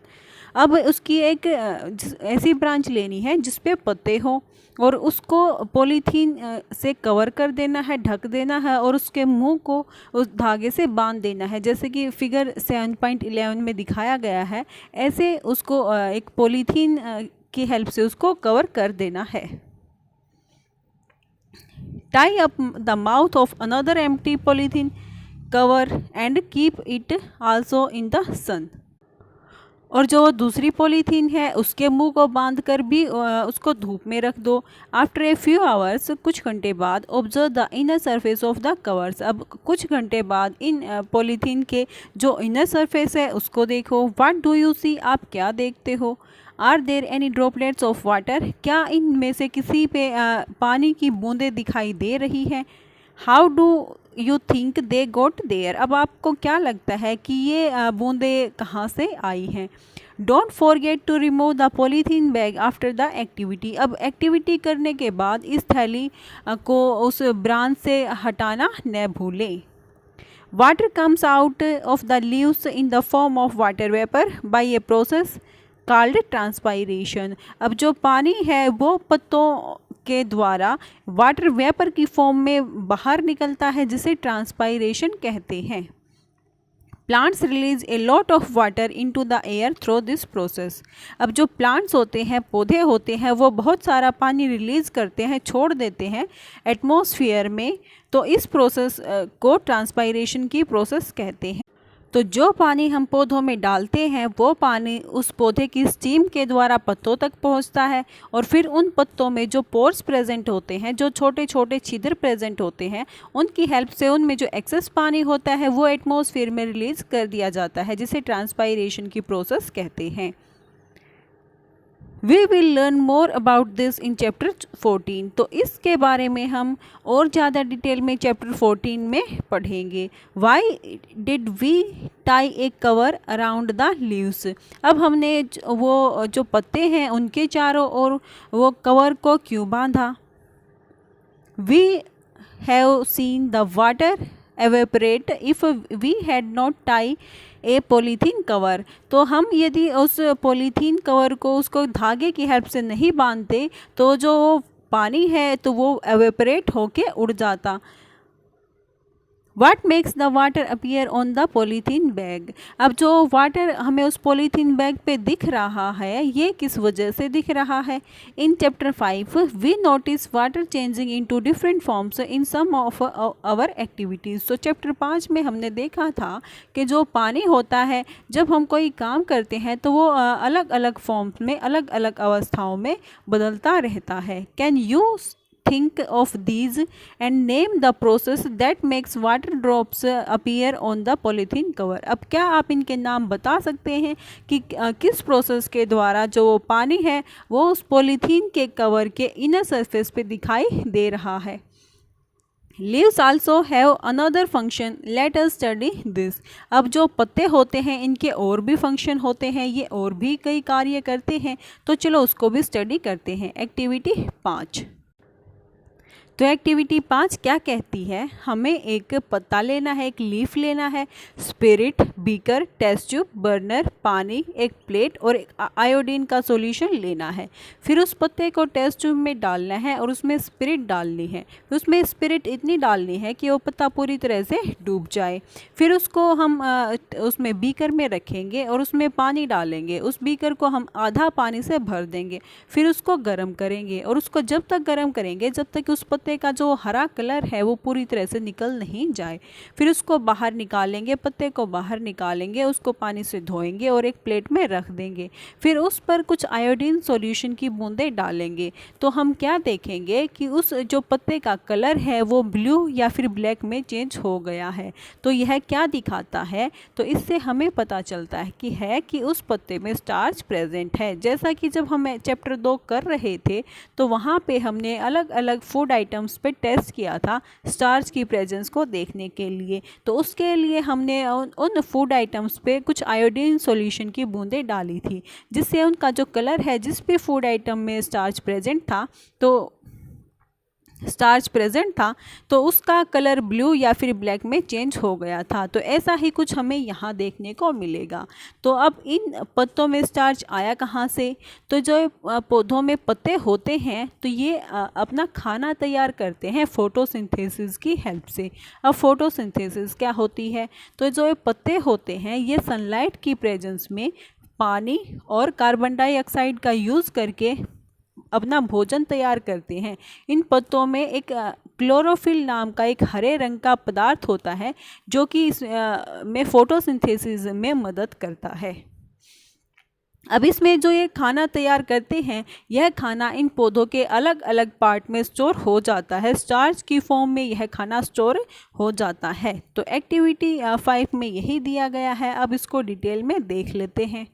अब उसकी एक ऐसी ब्रांच लेनी है जिस पे पत्ते हों और उसको पॉलीथीन से कवर कर देना है, ढक देना है और उसके मुंह को उस धागे से बांध देना है, जैसे कि फिगर 7.11 में दिखाया गया है। ऐसे उसको एक पॉलीथीन की हेल्प से उसको कवर कर देना है। Tie up the mouth of another empty polythene cover and keep it also in the sun। और जो दूसरी पॉलीथीन है उसके मुंह को बांध कर भी उसको धूप में रख दो। आफ्टर ए फ्यू आवर्स, कुछ घंटे बाद, observe the inner surface of the covers. अब कुछ घंटे बाद इन पॉलीथीन के जो इनर सरफेस है उसको देखो। व्हाट डू यू सी, आप क्या देखते हो। Are there any droplets of water, क्या इनमें से किसी पे पानी की बूंदें दिखाई दे रही हैं। How do you think they got there, अब आपको क्या लगता है कि ये बूंदें कहाँ से आई हैं। Don't forget to remove the polythene bag after the activity. अब एक्टिविटी करने के बाद इस थैली को उस ब्रांच से हटाना न भूलें। Water comes out of the leaves in the form of water vapour by a process called transpiration. अब जो पानी है वो पत्तों के द्वारा वाटर वेपर की फॉर्म में बाहर निकलता है, जिसे ट्रांसपायरेशन कहते हैं। Plants release a lot of water into the air through this process. अब जो प्लांट्स होते हैं, पौधे होते हैं, वो बहुत सारा पानी रिलीज करते हैं, छोड़ देते हैं एटमॉस्फेयर में। तो इस प्रोसेस को ट्रांसपायरेशन की प्रोसेस कहते हैं। तो जो पानी हम पौधों में डालते हैं वो पानी उस पौधे की स्टीम के द्वारा पत्तों तक पहुंचता है और फिर उन पत्तों में जो पोर्स प्रेजेंट होते हैं, जो छोटे छोटे छिद्र प्रेजेंट होते हैं, उनकी हेल्प से उनमें जो एक्सेस पानी होता है वो एटमॉस्फेयर में रिलीज कर दिया जाता है, जिसे ट्रांसपायरेशन की प्रोसेस कहते हैं। We will learn more about this in chapter 14। तो इसके बारे में हम और ज़्यादा डिटेल में चैप्टर 14 में पढ़ेंगे। Why did we tie a cover around the leaves. अब हमने वो जो पत्ते हैं उनके चारों ओर वो कवर को क्यों बांधा। We have seen the water evaporate if we had not tie a polythene cover. तो हम यदि उस पॉलीथीन कवर को उसको धागे की हेल्प से नहीं बांधते तो जो पानी है तो वो एवेपोरेट होके उड़ जाता। वाट makes the water appear on the polythene bag. अब जो वाटर हमें उस पॉलीथीन बैग पे दिख रहा है ये किस वजह से दिख रहा है। In chapter 5 we notice water changing into different forms in some of our activities. तो चैप्टर 5 में हमने देखा था कि जो पानी होता है जब हम कोई काम करते हैं तो वो अलग अलग फॉर्म्स में अलग अलग अवस्थाओं में बदलता रहता है। Can you think of these and name the process that makes water drops appear on the polythene cover। अब क्या आप इनके नाम बता सकते हैं कि किस प्रोसेस के द्वारा जो पानी है वो उस पॉलीथीन के कवर के इनर सरफेस पे दिखाई दे रहा है। Leaves also have another function, let us study this. अब जो पत्ते होते हैं इनके और भी फंक्शन होते हैं, ये और भी कई कार्य करते हैं, तो चलो उसको भी स्टडी करते हैं। एक्टिविटी 5। तो एक्टिविटी 5 क्या कहती है, हमें एक पत्ता लेना है, एक लीफ लेना है, spirit, beaker, test tube, burner, पानी, एक प्लेट और एक आयोडीन का सॉल्यूशन लेना है। फिर उस पत्ते को टेस्ट ट्यूब में डालना है और उसमें स्पिरिट डालनी है। फिर उसमें स्पिरिट इतनी डालनी है कि वो पत्ता पूरी तरह से डूब जाए। फिर उसको हम उसमें बीकर में रखेंगे और उसमें पानी डालेंगे। उस बीकर को हम आधा पानी से भर देंगे। फिर उसको गर्म करेंगे और उसको जब तक गर्म करेंगे जब तक उस पत्ते का जो हरा कलर है वो पूरी तरह से निकल नहीं जाए। फिर उसको बाहर निकालेंगे, पत्ते को बाहर निकालेंगे, उसको पानी से धोएंगे और एक प्लेट में रख देंगे। फिर उस पर कुछ आयोडीन सॉल्यूशन की बूंदें डालेंगे तो हम क्या देखेंगे कि उस जो पत्ते का कलर है वो ब्लू या फिर ब्लैक में चेंज हो गया है। तो यह क्या दिखाता है, तो इससे हमें पता चलता है कि उस पत्ते में स्टार्च प्रेजेंट है। जैसा कि जब हम चैप्टर 2 कर रहे थे तो वहाँ पे हमने अलग अलग फूड आइटम्स पे टेस्ट किया था स्टार्च की प्रेजेंस को देखने के लिए। तो उसके लिए हमने उन फूड आइटम्स पे कुछ आयोडीन सॉल्यूशन की बूंदें डाली थी, जिससे उनका जो कलर है, जिस भी फूड आइटम में स्टार्च प्रेजेंट था तो उसका कलर ब्लू या फिर ब्लैक में चेंज हो गया था। तो ऐसा ही कुछ हमें यहाँ देखने को मिलेगा। तो अब इन पत्तों में स्टार्च आया कहाँ से, तो जो पौधों में पत्ते होते हैं तो ये अपना खाना तैयार करते हैं फोटोसिंथेसिस की हेल्प से। अब फोटोसिंथेसिस क्या होती है, तो जो पत्ते होते हैं ये सनलाइट की प्रेजेंस में पानी और कार्बन डाइऑक्साइड का यूज़ करके अपना भोजन तैयार करते हैं। इन पत्तों में एक क्लोरोफिल नाम का एक हरे रंग का पदार्थ होता है जो कि में फोटोसिंथेसिस में मदद करता है। अब इसमें जो ये खाना तैयार करते हैं यह खाना इन पौधों के अलग अलग पार्ट में स्टोर हो जाता है। स्टार्च की फॉर्म में यह खाना स्टोर हो जाता है। तो एक्टिविटी 5 में यही दिया गया है। अब इसको डिटेल में देख लेते हैं।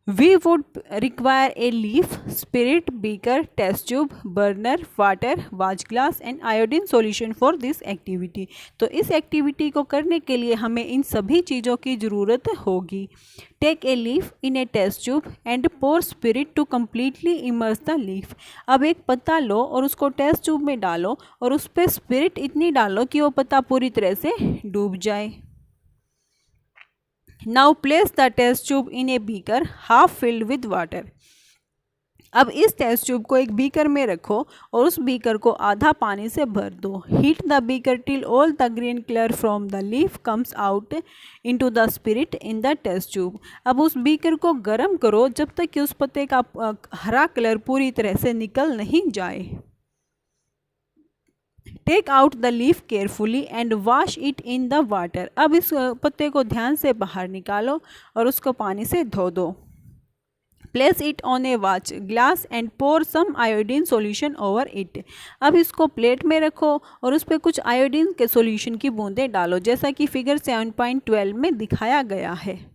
We would require a leaf, spirit, beaker, test tube, burner, water, watch glass and iodine solution for this activity। तो इस एक्टिविटी को करने के लिए हमें इन सभी चीज़ों की ज़रूरत होगी। Take a leaf in a test tube and pour spirit to completely immerse the leaf। अब एक पत्ता लो और उसको टेस्ट ट्यूब में डालो और उस पर स्पिरिट इतनी डालो कि वो पत्ता पूरी तरह से डूब जाए। Now place the test tube in a beaker half filled with water। अब इस टेस्ट ट्यूब को एक बीकर में रखो और उस बीकर को आधा पानी से भर दो। Heat the beaker till all the green colour from the leaf comes out into the spirit in the test tube. अब उस बीकर को गर्म करो जब तक कि उस पत्ते का हरा कलर पूरी तरह से निकल नहीं जाए। Take out the leaf carefully and wash it in the water. अब इस पत्ते को ध्यान से बाहर निकालो और उसको पानी से धो दो। Place it on a watch glass and pour some iodine solution over it. अब इसको प्लेट में रखो और उस पर कुछ आयोडीन के सॉल्यूशन की बूंदें डालो, जैसा कि फिगर 7.12 में दिखाया गया है।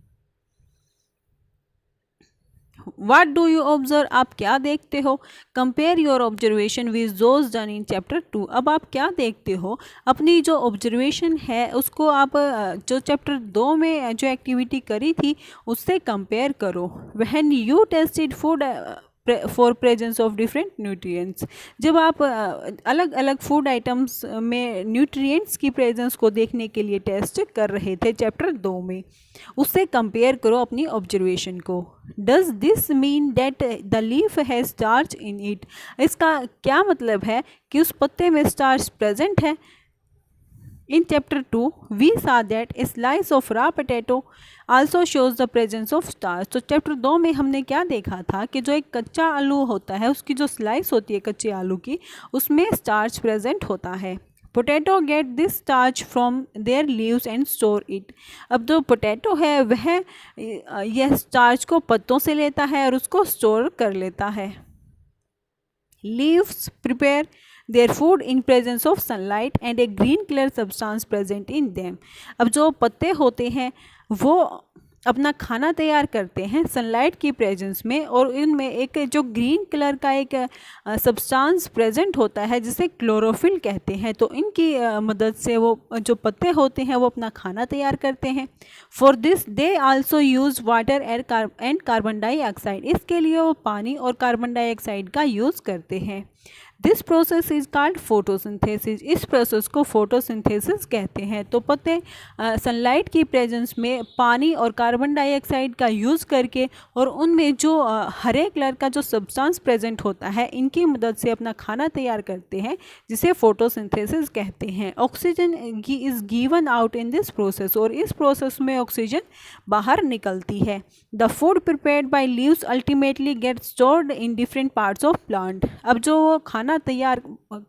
What do you observe? आप क्या देखते हो? Compare your observation with those done in chapter 2। अब आप क्या देखते हो? अपनी जो ऑब्जर्वेशन है उसको आप जो चैप्टर 2 में जो एक्टिविटी करी थी उससे कंपेयर करो। When you tested food for presence of different nutrients. जब आप अलग अलग फूड आइटम्स में न्यूट्रिएंट्स की प्रेजेंस को देखने के लिए टेस्ट कर रहे थे चैप्टर 2 में, उससे कंपेयर करो अपनी ऑब्जर्वेशन को। Does this mean that the leaf has starch in it. इसका क्या मतलब है कि उस पत्ते में स्टार्च प्रेजेंट है। In chapter 2, we saw that a slice of raw potato also shows the presence of starch. तो चैप्टर 2 में हमने क्या देखा था कि जो एक कच्चा आलू होता है उसकी जो स्लाइस होती है कच्चे आलू की उसमें स्टार्च प्रेजेंट होता है. Potato get this starch from there leaves and store it. अब जो पोटैटो है वह यह स्टार्च को पत्तों से लेता है और उसको स्टोर कर लेता है. Leaves prepare their food in presence of sunlight and a green color substance present in them. अब जो पत्ते होते हैं वो अपना खाना तैयार करते हैं सनलाइट की प्रेजेंस में और इनमें एक जो ग्रीन कलर का एक सब्सटेंस प्रेजेंट होता है जिसे क्लोरोफिल कहते हैं. तो इनकी मदद से वो जो पत्ते होते हैं वो अपना खाना तैयार करते हैं. For this they also use water and carbon dioxide. इसके लिए वो पानी और कार्बन डाइऑक्साइड का यूज़ करते हैं. This process is called photosynthesis. इस प्रोसेस को फोटोसिंथेसिस कहते हैं. तो पत्ते सनलाइट की प्रेजेंस में पानी और कार्बन डाइऑक्साइड का यूज़ करके और उनमें जो हरे कलर का जो सब्सटेंस प्रेजेंट होता है इनकी मदद से अपना खाना तैयार करते हैं जिसे फोटोसिंथेसिस कहते हैं. Oxygen is given out in this process और इस प्रोसेस में ऑक्सीजन बाहर निकलती है. The food prepared by leaves ultimately get stored in different parts of plant. अब जो खाना तैयार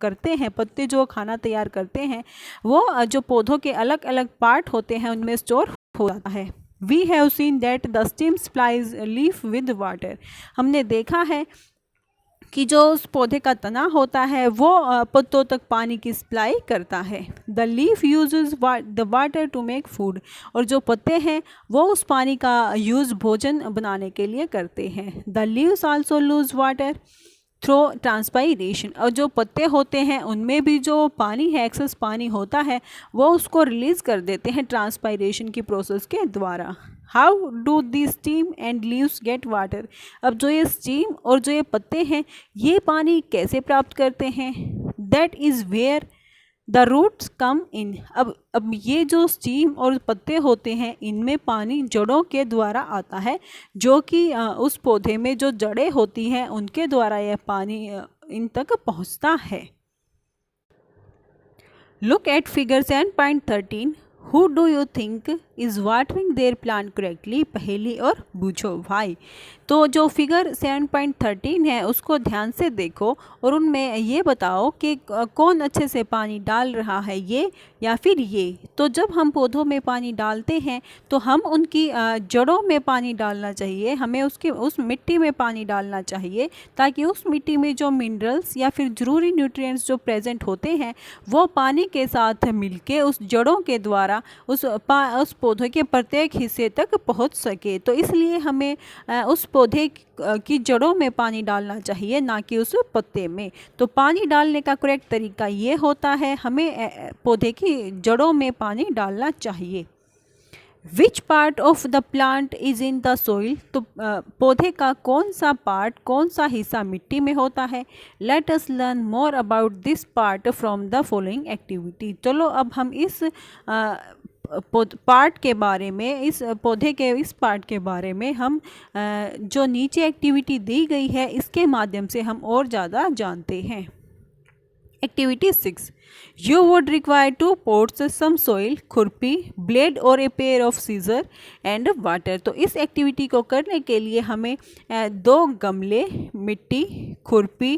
करते हैं पत्ते जो खाना तैयार करते हैं वो जो पौधों के अलग अलग पार्ट होते हैं उनमें स्टोर हो जाता है. We have seen that the stem supplies leaf with water. हमने देखा है कि जो उस पौधे का तना होता है वो पत्तों तक पानी की सप्लाई करता है. The leaf uses the water to make food. और जो पत्ते हैं वो उस पानी का यूज़ भोजन बनाने के लिए करते हैं. The leaves also lose water through transpiration. और जो पत्ते होते हैं उनमें भी जो पानी है एक्सेस पानी होता है वो उसको रिलीज़ कर देते हैं ट्रांसपायरेशन की प्रोसेस के द्वारा. How do the steam and leaves get water. अब जो ये स्टीम और जो ये पत्ते हैं ये पानी कैसे प्राप्त करते हैं. That is where the roots come in. अब ये जो स्टीम और पत्ते होते हैं इनमें पानी जड़ों के द्वारा आता है जो कि उस पौधे में जो जड़ें होती हैं उनके द्वारा यह पानी इन तक पहुंचता है. Look at figure 7.13. Who do you think is watering there plant correctly. पहेली और बूझो भाई. तो जो फिगर 7.13 है उसको ध्यान से देखो और उनमें ये बताओ कि कौन अच्छे से पानी डाल रहा है ये या फिर ये. तो जब हम पौधों में पानी डालते हैं तो हम उनकी जड़ों में पानी डालना चाहिए. हमें उस मिट्टी में पानी डालना चाहिए ताकि उस मिट्टी में जो मिनरल्स या फिर ज़रूरी न्यूट्रिएंट्स जो प्रेजेंट होते हैं वो पानी के साथ मिलके उस जड़ों के द्वारा उस पौधे के प्रत्येक हिस्से तक पहुंच सके. तो इसलिए हमें उस पौधे की जड़ों में पानी डालना चाहिए ना कि उस पत्ते में. तो पानी डालने का करेक्ट तरीका ये होता है हमें पौधे की जड़ों में पानी डालना चाहिए. Which part of the plant is in the soil. तो पौधे का कौन सा पार्ट कौन सा हिस्सा मिट्टी में होता है. Let us learn more about this part from the following activity. चलो अब हम इस पार्ट के बारे में इस पौधे के इस पार्ट के बारे में हम जो नीचे एक्टिविटी दी गई है इसके माध्यम से हम और ज़्यादा जानते हैं. Activity 6. You would require 2 pots, some soil, खुरपी, blade और a pair of scissors and water. तो इस एक्टिविटी को करने के लिए हमें 2 गमले, मिट्टी, खुरपी,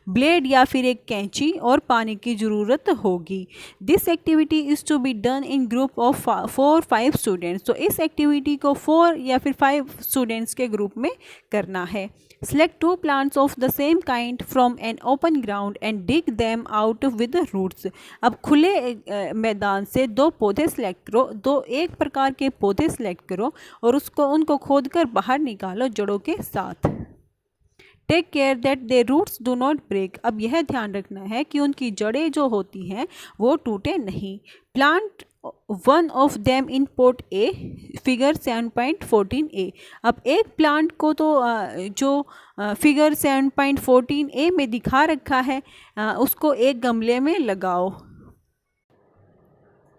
ब्लेड या फिर एक कैंची और पानी की ज़रूरत होगी. This activity is to be done in group of 4-5 students. तो इस एक्टिविटी को 4 या फिर 5 स्टूडेंट्स के ग्रुप में करना है. Select 2 plants of the same kind from an open ground and dig them out with the roots. अब खुले मैदान से 2 पौधे सेलेक्ट करो, 2 एक प्रकार के पौधे सेलेक्ट करो और उनको खोदकर बाहर निकालो जड़ों के साथ. Take care that the roots do not break. अब यह ध्यान रखना है कि उनकी जड़ें जो होती हैं वो टूटे नहीं. Plant one of them in pot A. Figure 7.14a. अब एक प्लांट को तो जो फिगर 7.14a में दिखा रखा है उसको एक गमले में लगाओ.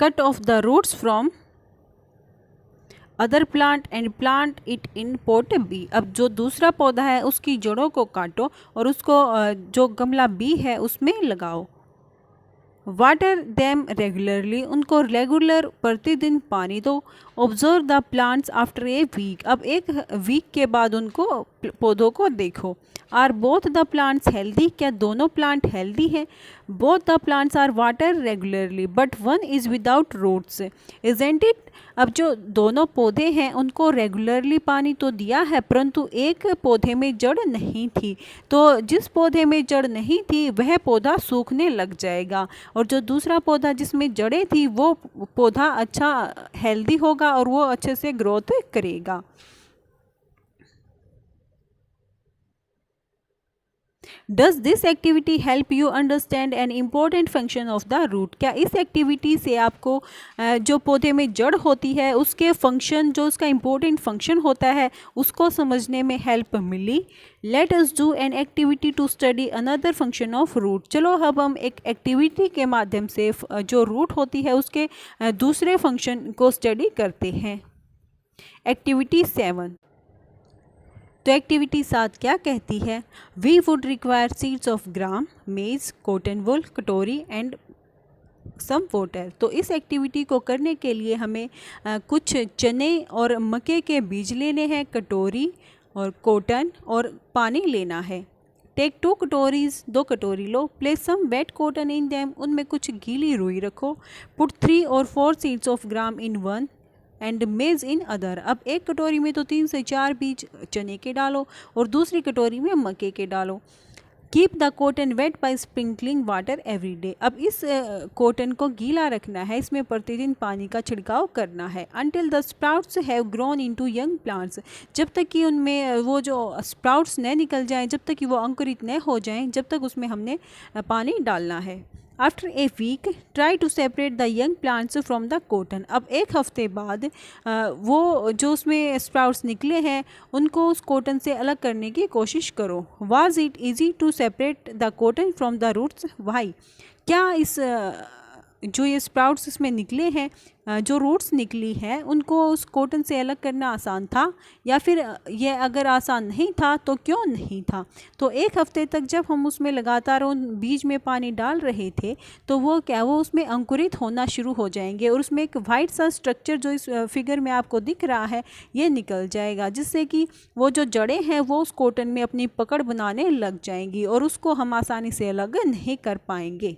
Cut off the roots from other plant and plant it in pot B. अब जो दूसरा पौधा है उसकी जड़ों को काटो और उसको जो गमला बी है उसमें लगाओ. वाटर देम रेगुलरली, उनको रेगुलर प्रतिदिन पानी दो। Observe the plants after a week, अब एक वीक के बाद उनको पौधों को देखो। Are both the plants healthy, क्या दोनों प्लांट हेल्दी है? Both the plants are water regularly but one is without roots, isn't it? अब जो दोनों पौधे हैं उनको रेगुलरली पानी तो दिया है, परंतु एक पौधे में जड़ नहीं थी, तो जिस पौधे में जड़ नहीं थी वह पौधा सूखने लग जाएगा, और जो दूसरा पौधा जिसमें जड़ें थी वो पौधा अच्छा हेल्दी होगा और वो अच्छे से ग्रोथ करेगा। Does this activity help you understand an important function of the root, क्या इस एक्टिविटी से आपको जो पौधे में जड़ होती है उसके फंक्शन, जो उसका इम्पोर्टेंट फंक्शन होता है उसको समझने में हेल्प मिली? Let us do an activity to study another function of root, चलो अब हम एक एक्टिविटी के माध्यम से जो रूट होती है उसके दूसरे फंक्शन को स्टडी करते हैं। एक्टिविटी 7, तो एक्टिविटी 7 क्या कहती है? We would require seeds of gram, maize, cotton वुल, कटोरी एंड सम वाटर। तो इस एक्टिविटी को करने के लिए हमें कुछ चने और मक्के के बीज लेने हैं, कटोरी और कॉटन और पानी लेना है। टेक 2 कटोरीज, 2 कटोरी लो। Place some wet cotton in them, उनमें कुछ गीली रुई रखो। पुट 3 और 4 seeds of gram in one and maize in other, अब एक कटोरी में तो 3 से 4 बीज चने के डालो और दूसरी कटोरी में मक्के के डालो। Keep the cotton weight by sprinkling water every day, अब इस कॉटन को गीला रखना है, इसमें प्रतिदिन पानी का छिड़काव करना है। Until the sprouts have grown into young plants, जब तक कि उनमें वो जो स्प्राउट्स न निकल जाएं, जब तक कि वो अंकुरित न हो जाएं, जब तक उसमें हमने पानी डालना है। After a week try to separate the young plants from the cotton, अब एक हफ्ते बाद वो जो उसमें स्प्राउट्स निकले हैं उनको उस कॉटन से अलग करने की कोशिश करो। Was it easy to separate the cotton from the roots, why, क्या इस जो ये स्प्राउट्स इसमें निकले हैं, जो रूट्स निकली हैं उनको उस कॉटन से अलग करना आसान था, या फिर ये अगर आसान नहीं था तो क्यों नहीं था? तो एक हफ्ते तक जब हम उसमें लगातार उन बीज में पानी डाल रहे थे तो वो उसमें अंकुरित होना शुरू हो जाएंगे और उसमें एक वाइट सा स्ट्रक्चर जो इस फिगर में आपको दिख रहा है ये निकल जाएगा, जिससे कि वो जो जड़ें हैं वो उस कॉटन में अपनी पकड़ बनाने लग जाएंगी और उसको हम आसानी से अलग नहीं कर पाएंगे।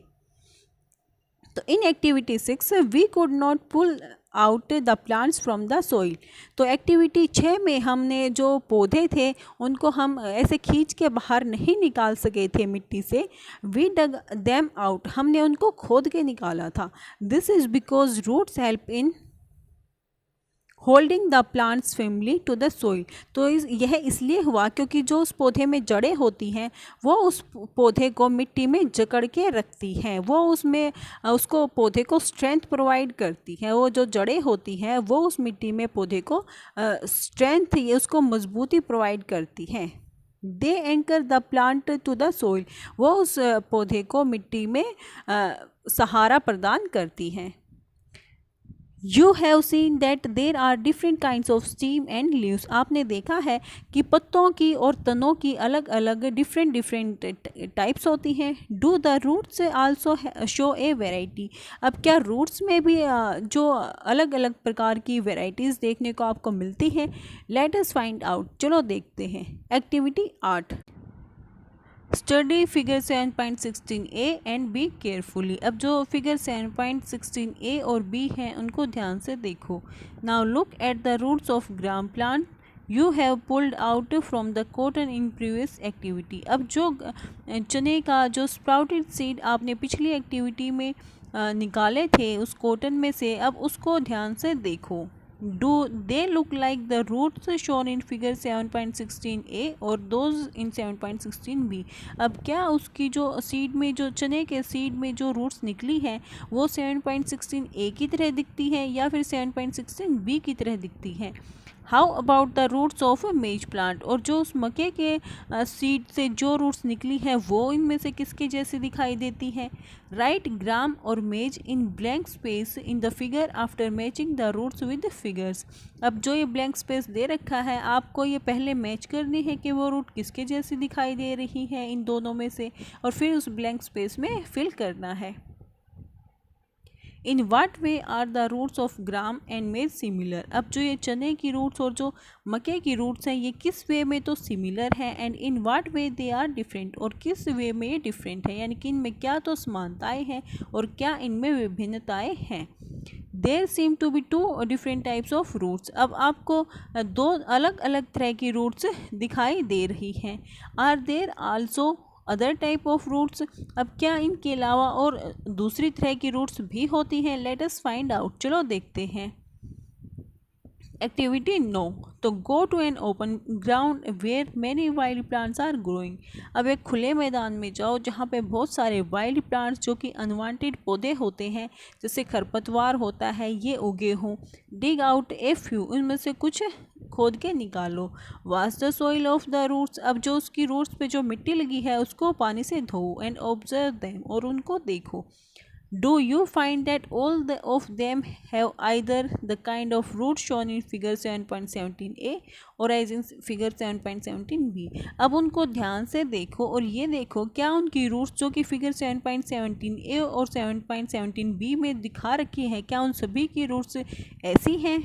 तो in activity 6 we could not pull out the plants from the soil, तो एक्टिविटी 6 में हमने जो पौधे थे उनको हम ऐसे खींच के बाहर नहीं निकाल सके थे मिट्टी से। वी डग देम आउट, हमने उनको खोद के निकाला था। This is because roots help in holding the plants firmly to the soil, तो यह इसलिए हुआ क्योंकि जो उस पौधे में जड़ें होती हैं वो उस पौधे को मिट्टी में जकड़ के रखती हैं, वो उसमें उसको पौधे को स्ट्रेंथ प्रोवाइड करती हैं। वो जो जड़ें होती हैं वो उस मिट्टी में पौधे को स्ट्रेंथ, उसको मजबूती प्रोवाइड करती हैं। They anchor the plant to the soil, वो उस पौधे को मिट्टी में सहारा प्रदान करती हैं। You have seen that there are different kinds of stem and leaves, आपने देखा है कि पत्तों की और तनों की अलग अलग डिफरेंट टाइप्स होती हैं। Do the roots also show a variety, अब क्या रूट्स में भी जो अलग अलग प्रकार की वेराइटीज़ देखने को आपको मिलती हैं? लेट अस फाइंड आउट, चलो देखते हैं। Activity 8, study figure 7.16a and be carefully, अब जो फिगर 7.16a और b हैं उनको ध्यान से देखो। Now look at the roots of gram plant you have pulled out from the cotton in previous activity, अब जो चने का जो स्प्राउटेड सीड आपने पिछली एक्टिविटी में निकाले थे उस कॉटन में से, अब उसको ध्यान से देखो। Do they look like the roots shown in figure 7.16a और those in 7.16b, अब क्या उसकी जो सीड में, जो चने के सीड में जो रूट्स निकली हैं वो 7.16a की तरह दिखती हैं या फिर 7.16b की तरह दिखती हैं? How about the roots of maize plant, और जो उस मक्के के सीड से जो रूट्स निकली हैं वो इनमें से किसके जैसी दिखाई देती हैं? राइट ग्राम और maize in blank space in the figure after matching the roots with figures, अब जो ये ब्लैंक स्पेस दे रखा है आपको ये पहले मैच करनी है कि वो रूट किसके जैसी दिखाई दे रही है इन दोनों में से, और फिर उस ब्लैंक स्पेस में फिल करना है। In what way are the roots of gram and maize similar. अब जो ये चने की रूट्स और जो मक्के की रूट्स हैं ये किस वे में तो सिमिलर है, and in what way they are different, और किस वे में ये डिफरेंट है, यानी कि इनमें क्या तो समानताएं हैं और क्या इनमें विभिन्नताएं हैं। There seem to be two different types of roots. अब आपको दो अलग अलग तरह की रूट्स दिखाई दे रही हैं। Are there also other type of roots. अब क्या इनके अलावा और दूसरी तरह की रूट्स भी होती हैं? लेट अस फाइंड आउट, चलो देखते हैं। एक्टिविटी नो, तो go to an open ground where many wild plants are growing. अब एक खुले मैदान में जाओ जहाँ पे बहुत सारे वाइल्ड प्लांट्स जो कि अनवांटेड पौधे होते हैं जैसे खरपतवार होता है ये उगे हों। डिग आउट ए फ्यू, उनमें से कुछ खोद के निकालो। Wash the soil off the roots, अब जो उसकी रूट्स पे जो मिट्टी लगी है उसको पानी से धो। एंड ऑब्जर्व देम, और उनको देखो। Do you find that all of them have either the kind of root shown in figure 7.17a or as in figure 7.17b? अब उनको ध्यान से देखो और ये देखो क्या उनकी रूट्स जो कि फिगर 7.17a और 7.17b में दिखा रखी हैं, क्या उन सभी की रूट्स ऐसी हैं?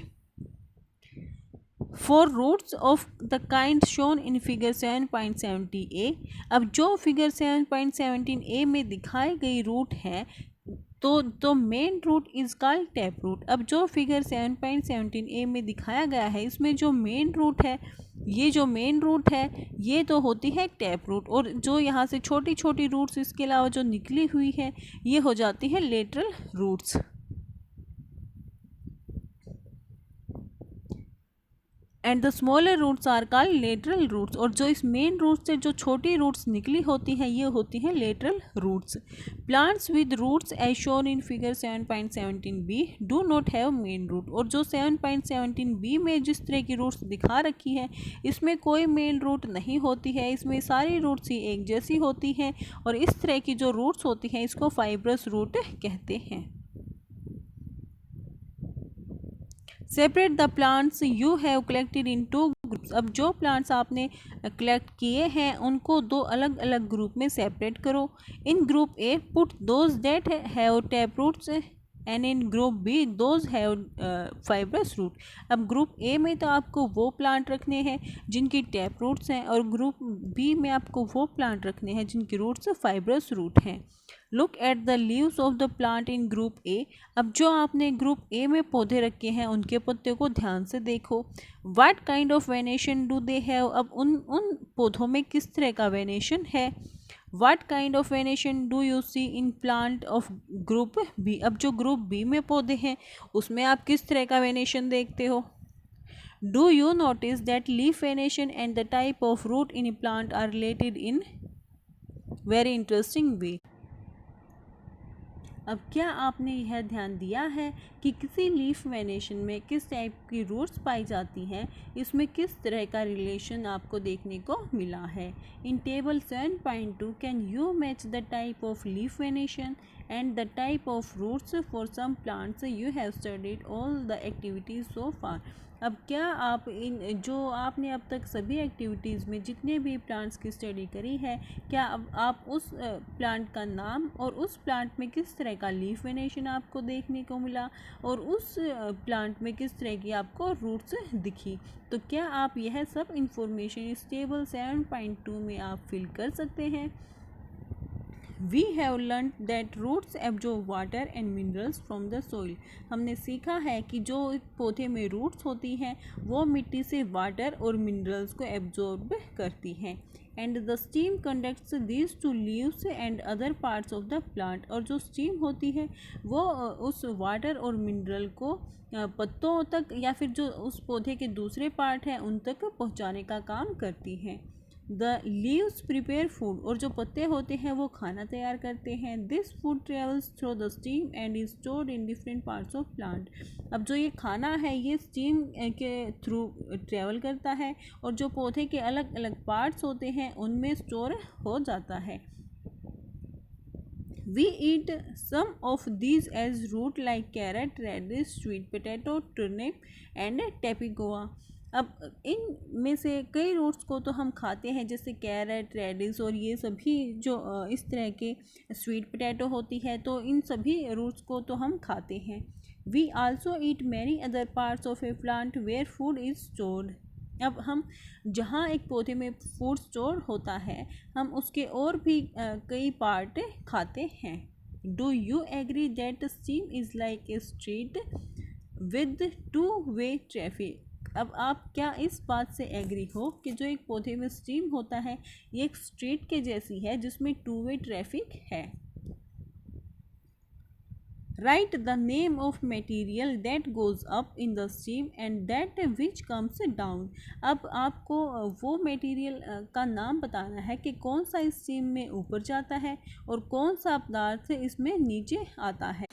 For roots of the kind shown in figure 7.70a, अब जो फिगर 7.17a में दिखाई गई रूट है तो main root is called tap root. अब जो फिगर 7.17a में दिखाया गया है इसमें जो मेन रूट है, ये जो मेन रूट है ये तो होती है टैप रूट, और जो यहाँ से छोटी छोटी रूट्स इसके अलावा जो निकली हुई है ये हो जाती है lateral roots. And the smaller roots are called lateral roots, और जो इस मेन रूट से जो छोटी रूट्स निकली होती हैं ये होती हैं lateral roots. Plants with roots as shown in figure 7.17b do not have main root, और जो 7.17b में जिस तरह की रूट्स दिखा रखी है इसमें कोई मेन रूट नहीं होती है, इसमें सारी रूट्स ही एक जैसी होती हैं, और इस तरह की जो रूट्स होती हैं इसको फाइब्रस रूट कहते हैं। Separate the plants you have collected in two groups. अब जो प्लांट्स आपने कलेक्ट किए हैं उनको दो अलग अलग ग्रुप में सेपरेट करो। In group A put those that have tap roots and in group B those have fibrous root. अब ग्रुप ए में तो आपको वो प्लांट रखने हैं जिनकी टैप रूट्स हैं, और ग्रुप बी में आपको वो प्लांट रखने हैं जिनकी रूट्स फाइब्रस रूट हैं। Look at the leaves of the plant in group ए। अब जो आपने ग्रुप ए में पौधे रखे हैं उनके पत्ते को ध्यान से देखो। What kind of venation do they have, अब उन पौधों में किस तरह का वेनेशन है। What kind of venation do you see in plant of group B, अब जो ग्रुप बी में पौधे हैं उसमें आप किस तरह का वेनेशन देखते हो। Do you notice that leaf venation and the type of root in plant are related in very interesting way. अब क्या आपने यह ध्यान दिया है कि किसी लीफ वेनेशन में किस टाइप की रूट्स पाई जाती हैं, इसमें किस तरह का रिलेशन आपको देखने को मिला है। In table 7.2 can you match the type of leaf venation and the type of roots for some plants you have studied all the activities so far. अब क्या आप इन जो आपने अब तक सभी एक्टिविटीज़ में जितने भी प्लांट्स की स्टडी करी है, क्या अब आप उस प्लांट का नाम और उस प्लांट में किस तरह का लीफ वेनेशन आपको देखने को मिला और उस प्लांट में किस तरह की आपको रूट्स दिखी, तो क्या आप यह सब इंफॉर्मेशन इस टेबल 7.2 में आप फिल कर सकते हैं। We have learned that roots absorb water and minerals from the soil। हमने सीखा है कि जो पौधे में रूट्स होती हैं वो मिट्टी से वाटर और मिनरल्स को एब्जॉर्ब करती हैं। And the steam conducts these two leaves and other parts of the plant, और जो स्टीम होती है वो उस वाटर और मिनरल को पत्तों तक या फिर जो उस पौधे के दूसरे पार्ट हैं उन तक पहुँचाने का काम करती हैं। द लीव्स प्रिपेयर फूड, और जो पत्ते होते हैं वो खाना तैयार करते हैं। This food travels through the stem and is stored in different parts of plant. अब जो ये खाना है ये स्टीम के थ्रू ट्रेवल करता है और जो पौधे के अलग अलग पार्ट्स होते हैं उनमें स्टोर हो जाता है। We eat some of these as root like carrot, radish, sweet potato, turnip and tapioca। अब इन में से कई रूट्स को तो हम खाते हैं, जैसे कैरेट, रेडिस और ये सभी जो इस तरह के स्वीट पोटैटो होती है, तो इन सभी रूट्स को तो हम खाते हैं। We also eat many other parts of a plant where food is stored. अब हम जहाँ एक पौधे में फूड स्टोर होता है, हम उसके और भी कई पार्ट खाते हैं। Do you agree that stem is like a street with two way traffic. अब आप क्या इस बात से एग्री हो कि जो एक पौधे में स्टीम होता है ये एक स्ट्रीट के जैसी है जिसमें टू वे ट्रैफिक है। Write the name of material that goes up in the steam and that which comes down। अब आपको वो मटेरियल का नाम बताना है कि कौन सा इस स्टीम में ऊपर जाता है और कौन सा पदार्थ इसमें नीचे आता है।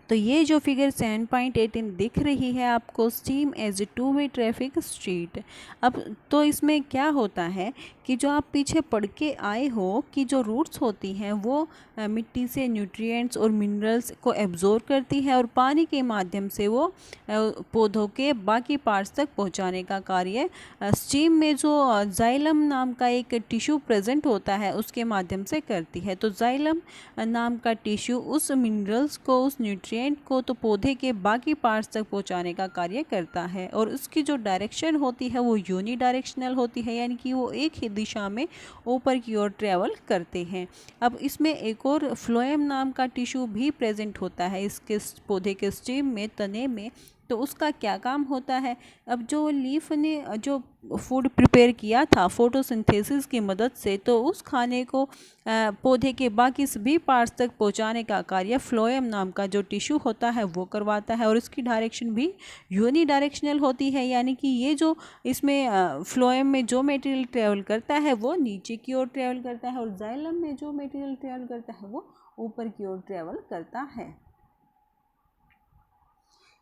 तो ये जो फिगर 7.18 दिख रही है आपको, stem as a two way traffic street. अब तो इसमें क्या होता है कि जो आप पीछे पढ़ के आए हो कि जो रूट्स होती हैं वो मिट्टी से न्यूट्रिएंट्स और मिनरल्स को एब्जॉर्ब करती है और पानी के माध्यम से वो पौधों के बाकी पार्ट्स तक पहुंचाने का कार्य स्टीम में जो जाइलम नाम का एक टिश्यू प्रेजेंट होता है उसके माध्यम से करती है। तो जाइलम नाम का टिश्यू उस मिनरल्स को, उस न्यूट्रिएंट को तो पौधे के बाकी पार्ट्स तक पहुंचाने का कार्य करता है और उसकी जो डायरेक्शन होती है वो यूनी डायरेक्शनल होती है, यानी कि वो एक ही दिशा में ऊपर की ओर ट्रेवल करते हैं। अब इसमें एक और फ्लोएम नाम का टिश्यू भी प्रेजेंट होता है इसके पौधे के स्टेम में, तने में। तो उसका क्या काम होता है, अब जो लीफ ने जो फूड प्रिपेयर किया था फोटोसिंथेसिस की मदद से, तो उस खाने को पौधे के बाकी सभी पार्ट्स तक पहुंचाने का कार्य फ्लोएम नाम का जो टिश्यू होता है वो करवाता है और इसकी डायरेक्शन भी यूनी डायरेक्शनल होती है, यानी कि ये जो इसमें फ्लोएम में जो मटेरियल ट्रेवल करता है वो नीचे की ओर ट्रेवल करता है और जाइलम में जो मटेरियल ट्रेवल करता है वो ऊपर की ओर ट्रेवल करता है।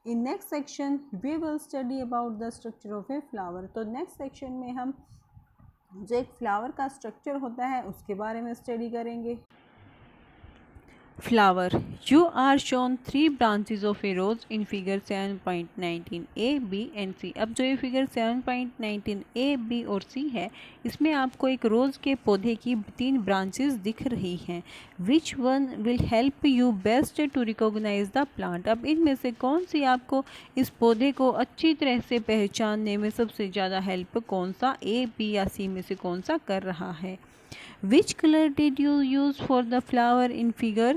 In next section we will study about the structure of a flower। तो नेक्स्ट सेक्शन में हम जो एक फ्लावर का स्ट्रक्चर होता है उसके बारे में स्टडी करेंगे। Flower, you are shown 3 branches of a rose in figure 7.19 A, B and C। अब जो ये फिगर 7.19 A, B और C है, इसमें आपको एक रोज़ के पौधे की 3 ब्रांचेस दिख रही हैं। Which one will help you best to recognize the plant। अब इनमें से कौन सी आपको इस पौधे को अच्छी तरह से पहचानने में सबसे ज़्यादा हेल्प कौन सा A, B या C में से कौन सा कर रहा है। Which color did you use for the flower in figure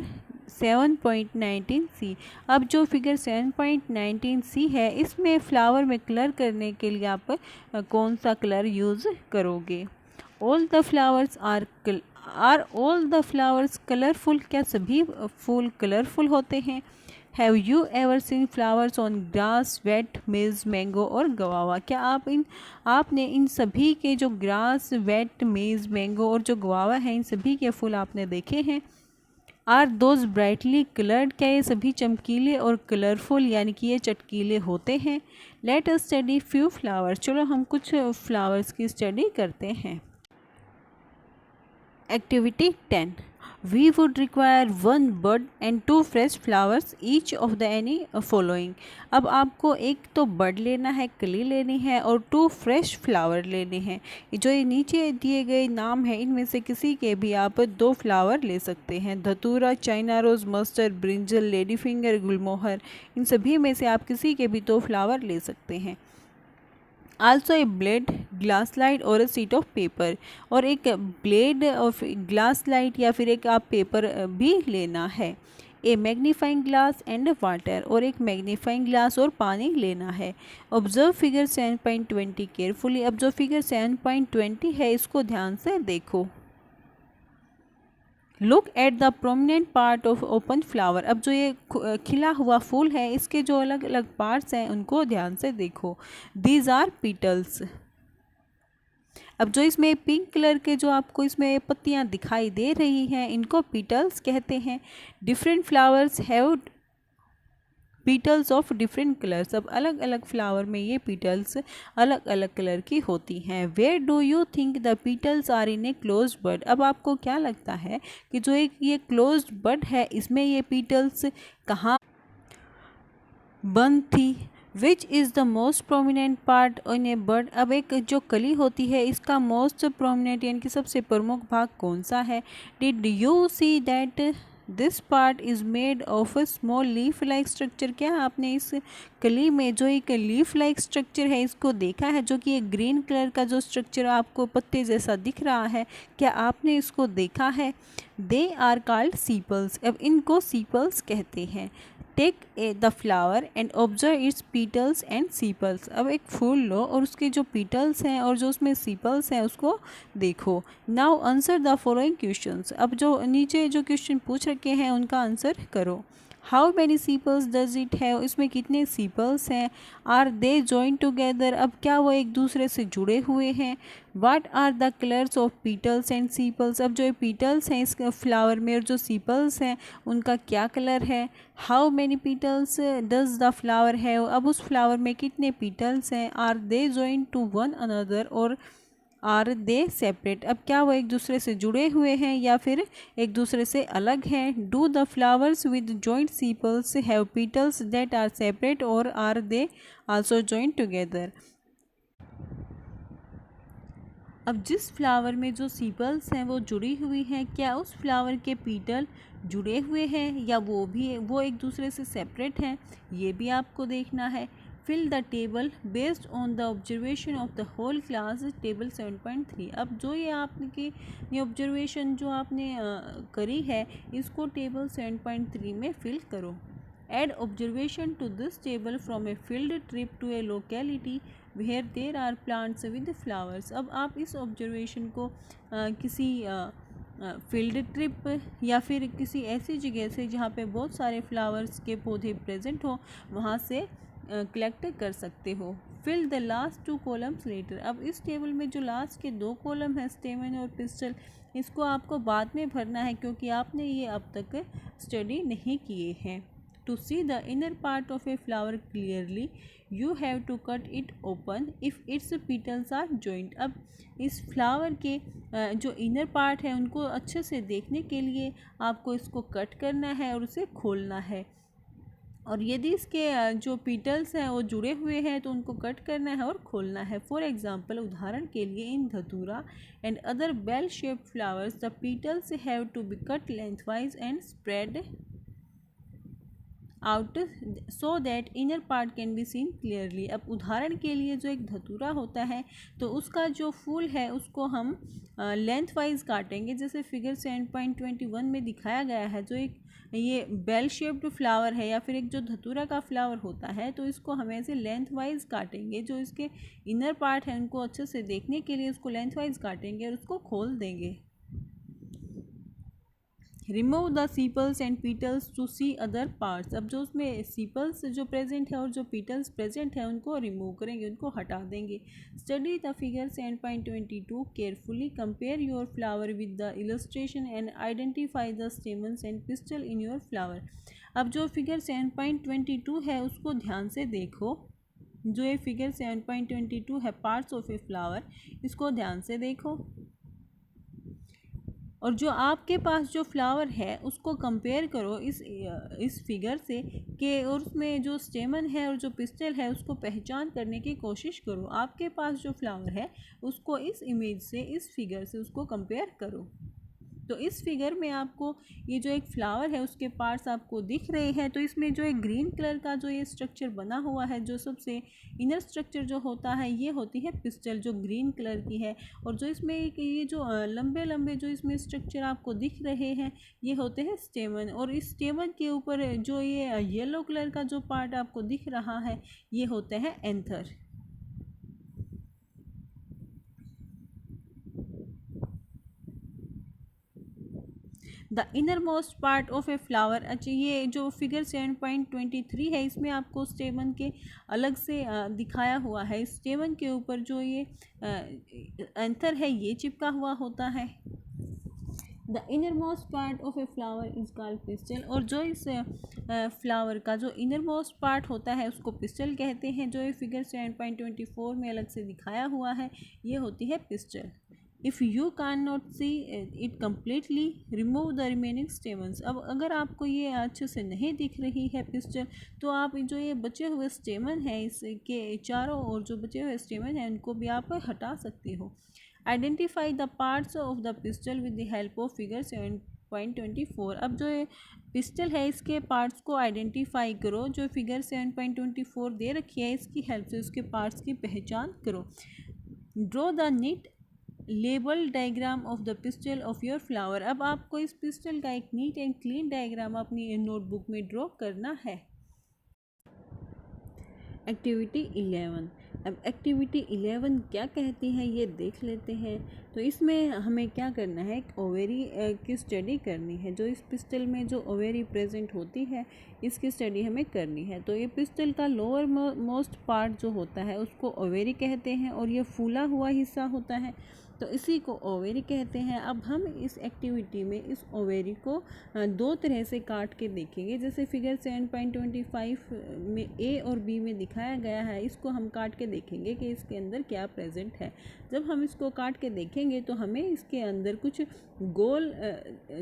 7.19 C। अब जो फिगर 7.19 C है इसमें फ्लावर में कलर करने के लिए आप कौन सा कलर यूज़ करोगे। All the flowers are all the flowers colorful। क्या सभी फूल कलरफुल होते हैं। Have you ever seen flowers on grass, wet, maize, mango और गवावा। क्या आपने इन सभी के जो ग्रास, वेट, मेज, मैंगो और जो गवावा है इन सभी के फूल आपने देखे हैं। Are those brightly coloured. क्या ये सभी चमकीले और कलरफुल यानी कि ये चटकीले होते हैं। Let us study few flowers. चलो हम कुछ फ्लावर्स की स्टडी करते हैं। Activity 10। We would require 1 bud and 2 fresh flowers each of the any following। अब आपको एक तो बड लेना है, कली लेनी है और 2 फ्रेश फ्लावर लेने हैं। जो ये नीचे दिए गए नाम है इनमें से किसी के भी आप 2 फ्लावर ले सकते हैं। Datura, China rose, mustard, brinjal, lady finger, gulmohar, इन सभी में से आप किसी के भी 2 फ्लावर ले सकते हैं। Also a blade, glass light और ए शीट ऑफ पेपर। और एक ब्लेड और ग्लास लाइट या फिर एक आप पेपर भी लेना है। ए मैग्नीफाइंग ग्लास एंड वाटर। और एक मैग्नीफाइंग ग्लास और पानी लेना है। Observe figure 7.20 carefully. अब जो फिगर 7.20 है इसको ध्यान से देखो। Look at the prominent part of open flower. अब जो ये खिला हुआ फूल है इसके जो अलग अलग पार्ट्स हैं उनको ध्यान से देखो। These are petals. अब जो इसमें पिंक कलर के जो आपको इसमें पत्तियां दिखाई दे रही हैं इनको पीटल्स कहते हैं। Different flowers have petals of different colours. अब अलग अलग फ्लावर में ये पीटल्स अलग अलग कलर की होती हैं। Where do you think the petals are in a closed bud. अब आपको क्या लगता है कि जो एक ये क्लोज्ड बड है इसमें ये पीटल्स कहाँ बंद थी। Which is the most prominent part in A bird. अब एक जो कली होती है इसका मोस्ट प्रोमिनेंट यानी कि सबसे प्रमुख भाग कौन सा है। Did you see that this part is made of a small leaf like structure. क्या आपने इस कली में जो एक लीफ लाइक स्ट्रक्चर है इसको देखा है, जो कि एक ग्रीन कलर का जो स्ट्रक्चर आपको पत्ते जैसा दिख रहा है, क्या आपने इसको देखा है। They are called sepals. अब इनको सीपल्स कहते हैं। Take the flower and observe its petals and sepals. अब एक फूल लो और उसके जो पीटल्स हैं और जो उसमें सीपल्स हैं उसको देखो। Now answer the following questions. अब जो नीचे जो क्वेश्चन पूछ रखे हैं उनका आंसर करो। How many sepals does it have. इसमें कितने सीपल्स हैं। Are they join together. अब क्या वो एक दूसरे से जुड़े हुए हैं। What are the colours of petals and sepals. अब जो पीटल्स हैं इस फ्लावर में और जो सीपल्स हैं उनका क्या कलर है। How many petals does the flower have. अब उस फ्लावर में कितने पीटल्स हैं। Are they join to one another or are they separate. अब क्या वो एक दूसरे से जुड़े हुए हैं या फिर एक दूसरे से अलग हैं। Do the flowers with joint sepals have petals that are separate or are they also join together. अब जिस फ्लावर में जो सीपल्स हैं वो जुड़ी हुई हैं, क्या उस फ्लावर के पीटल जुड़े हुए हैं या वो एक दूसरे से सेपरेट हैं, ये भी आपको देखना है। Fill the table based on the observation of the whole class. Table 7.3। अब जो ये आपके ये ऑब्जर्वेशन जो आपने करी है इसको टेबल 7.3 में फिल करो। Add observation to this table from a field trip to a locality where there are plants with flowers। अब आप इस ऑब्जर्वेशन को किसी फील्ड ट्रिप या फिर किसी ऐसी जगह से जहाँ पे बहुत सारे फ्लावर्स के पौधे प्रेजेंट हो वहाँ से कलेक्ट कर सकते हो। Fill the last 2 columns later. अब इस टेबल में जो लास्ट के 2 कॉलम है स्टेमन और पिस्टल, इसको आपको बाद में भरना है क्योंकि आपने ये अब तक स्टडी नहीं किए हैं। To see the inner part of a flower clearly, you have to cut it open if its petals are joined। अब इस फ्लावर के जो इनर पार्ट है उनको अच्छे से देखने के लिए आपको इसको कट करना है और उसे खोलना है। और यदि इसके जो पीटल्स हैं वो जुड़े हुए हैं तो उनको कट करना है और खोलना है। फॉर एग्जांपल, उदाहरण के लिए in datura and other bell shaped flowers the petals have to be cut lengthwise and spread out so that inner part can be seen clearly. अब उदाहरण के लिए जो एक धतूरा होता है तो उसका जो फूल है उसको हम लेंथ वाइज काटेंगे, जैसे फिगर 7.21 में दिखाया गया है। जो एक ये बेल शेप्ड फ्लावर है या फिर एक जो धतूरा का फ्लावर होता है तो इसको हम ऐसे लेंथ वाइज काटेंगे। जो इसके इनर पार्ट है उनको अच्छे से देखने के लिए उसको लेंथ वाइज काटेंगे और उसको खोल देंगे। Remove the sepals and petals to see other parts. अब जो उसमें सीपल्स जो प्रेजेंट है और जो पीटल्स प्रेजेंट है उनको रिमूव करेंगे, उनको हटा देंगे। Study the figure 7.22 carefully, compare your flower with the illustration and identify the stamens and pistol in your flower. अब जो फिगर 7.22 है उसको ध्यान से देखो। जो ये फिगर 7.22 है पार्ट्स ऑफ ए फ्लावर, इसको ध्यान से देखो और जो आपके पास जो फ्लावर है उसको कंपेयर करो इस फिगर से कि और उसमें जो स्टेमन है और जो पिस्टल है उसको पहचान करने की कोशिश करो। आपके पास जो फ्लावर है उसको इस इमेज से, इस फिगर से उसको कंपेयर करो। तो इस फिगर में आपको ये जो एक फ्लावर है उसके पार्ट्स आपको दिख रहे हैं। तो इसमें जो एक ग्रीन कलर का जो ये स्ट्रक्चर बना हुआ है, जो सबसे इनर स्ट्रक्चर जो होता है ये होती है पिस्टल, जो ग्रीन कलर की है। और जो इसमें एक ये जो लंबे लंबे जो इसमें स्ट्रक्चर आपको दिख रहे हैं ये होते हैं स्टेमन। और इस स्टेमन के ऊपर जो ये येलो कलर का जो पार्ट आपको दिख रहा है ये होते हैं anther. The inner most part of a flower. अच्छा, ये जो फिगर 7.23 है इसमें आपको स्टेमन के अलग से दिखाया हुआ है। स्टेमन के ऊपर जो ये एंथर है ये चिपका हुआ होता है। The inner most part of a flower is called pistol. और जो इस फ्लावर का जो इनर मोस्ट पार्ट होता है उसको पिस्टल कहते हैं। जो ये फिगर 7.24 में अलग से दिखाया हुआ है ये होती है pistol. If you can not see it completely remove the remaining stamens. अब अगर आपको ये अच्छे से नहीं दिख रही है पिस्टल, तो आप जो ये बचे हुए स्टेमन हैं इसके चारों ओर जो बचे हुए स्टेमन हैं उनको भी आप हटा सकते हो। Identify the parts of the pistol with the help of figure 7.24। अब जो ये पिस्टल है इसके पार्ट्स को आइडेंटिफाई करो, जो फिगर 7.24 दे रखी है इसकी हेल्प से उसके पार्ट्स की पहचान करो। Draw the neat label diagram of the pistil of your flower. अब आपको इस पिस्टल का एक नीट एंड क्लीन डायग्राम अपनी नोटबुक में ड्रॉ करना है। एक्टिविटी 11। अब एक्टिविटी 11 क्या कहती है ये देख लेते हैं। तो इसमें हमें क्या करना है, एक ओवेरी की स्टडी करनी है। जो इस पिस्टल में जो ओवेरी प्रेजेंट होती है इसकी स्टडी हमें करनी है। तो ये पिस्टल का लोअर मोस्ट पार्ट जो होता है उसको ओवेरी कहते हैं और ये फूला हुआ हिस्सा होता है तो इसी को ओवेरी कहते हैं। अब हम इस एक्टिविटी में इस ओवेरी को दो तरह से काट के देखेंगे। जैसे फिगर 7.25 में ए और बी में दिखाया गया है, इसको हम काट के देखेंगे कि इसके अंदर क्या प्रेजेंट है। जब हम इसको काट के देखेंगे तो हमें इसके अंदर कुछ गोल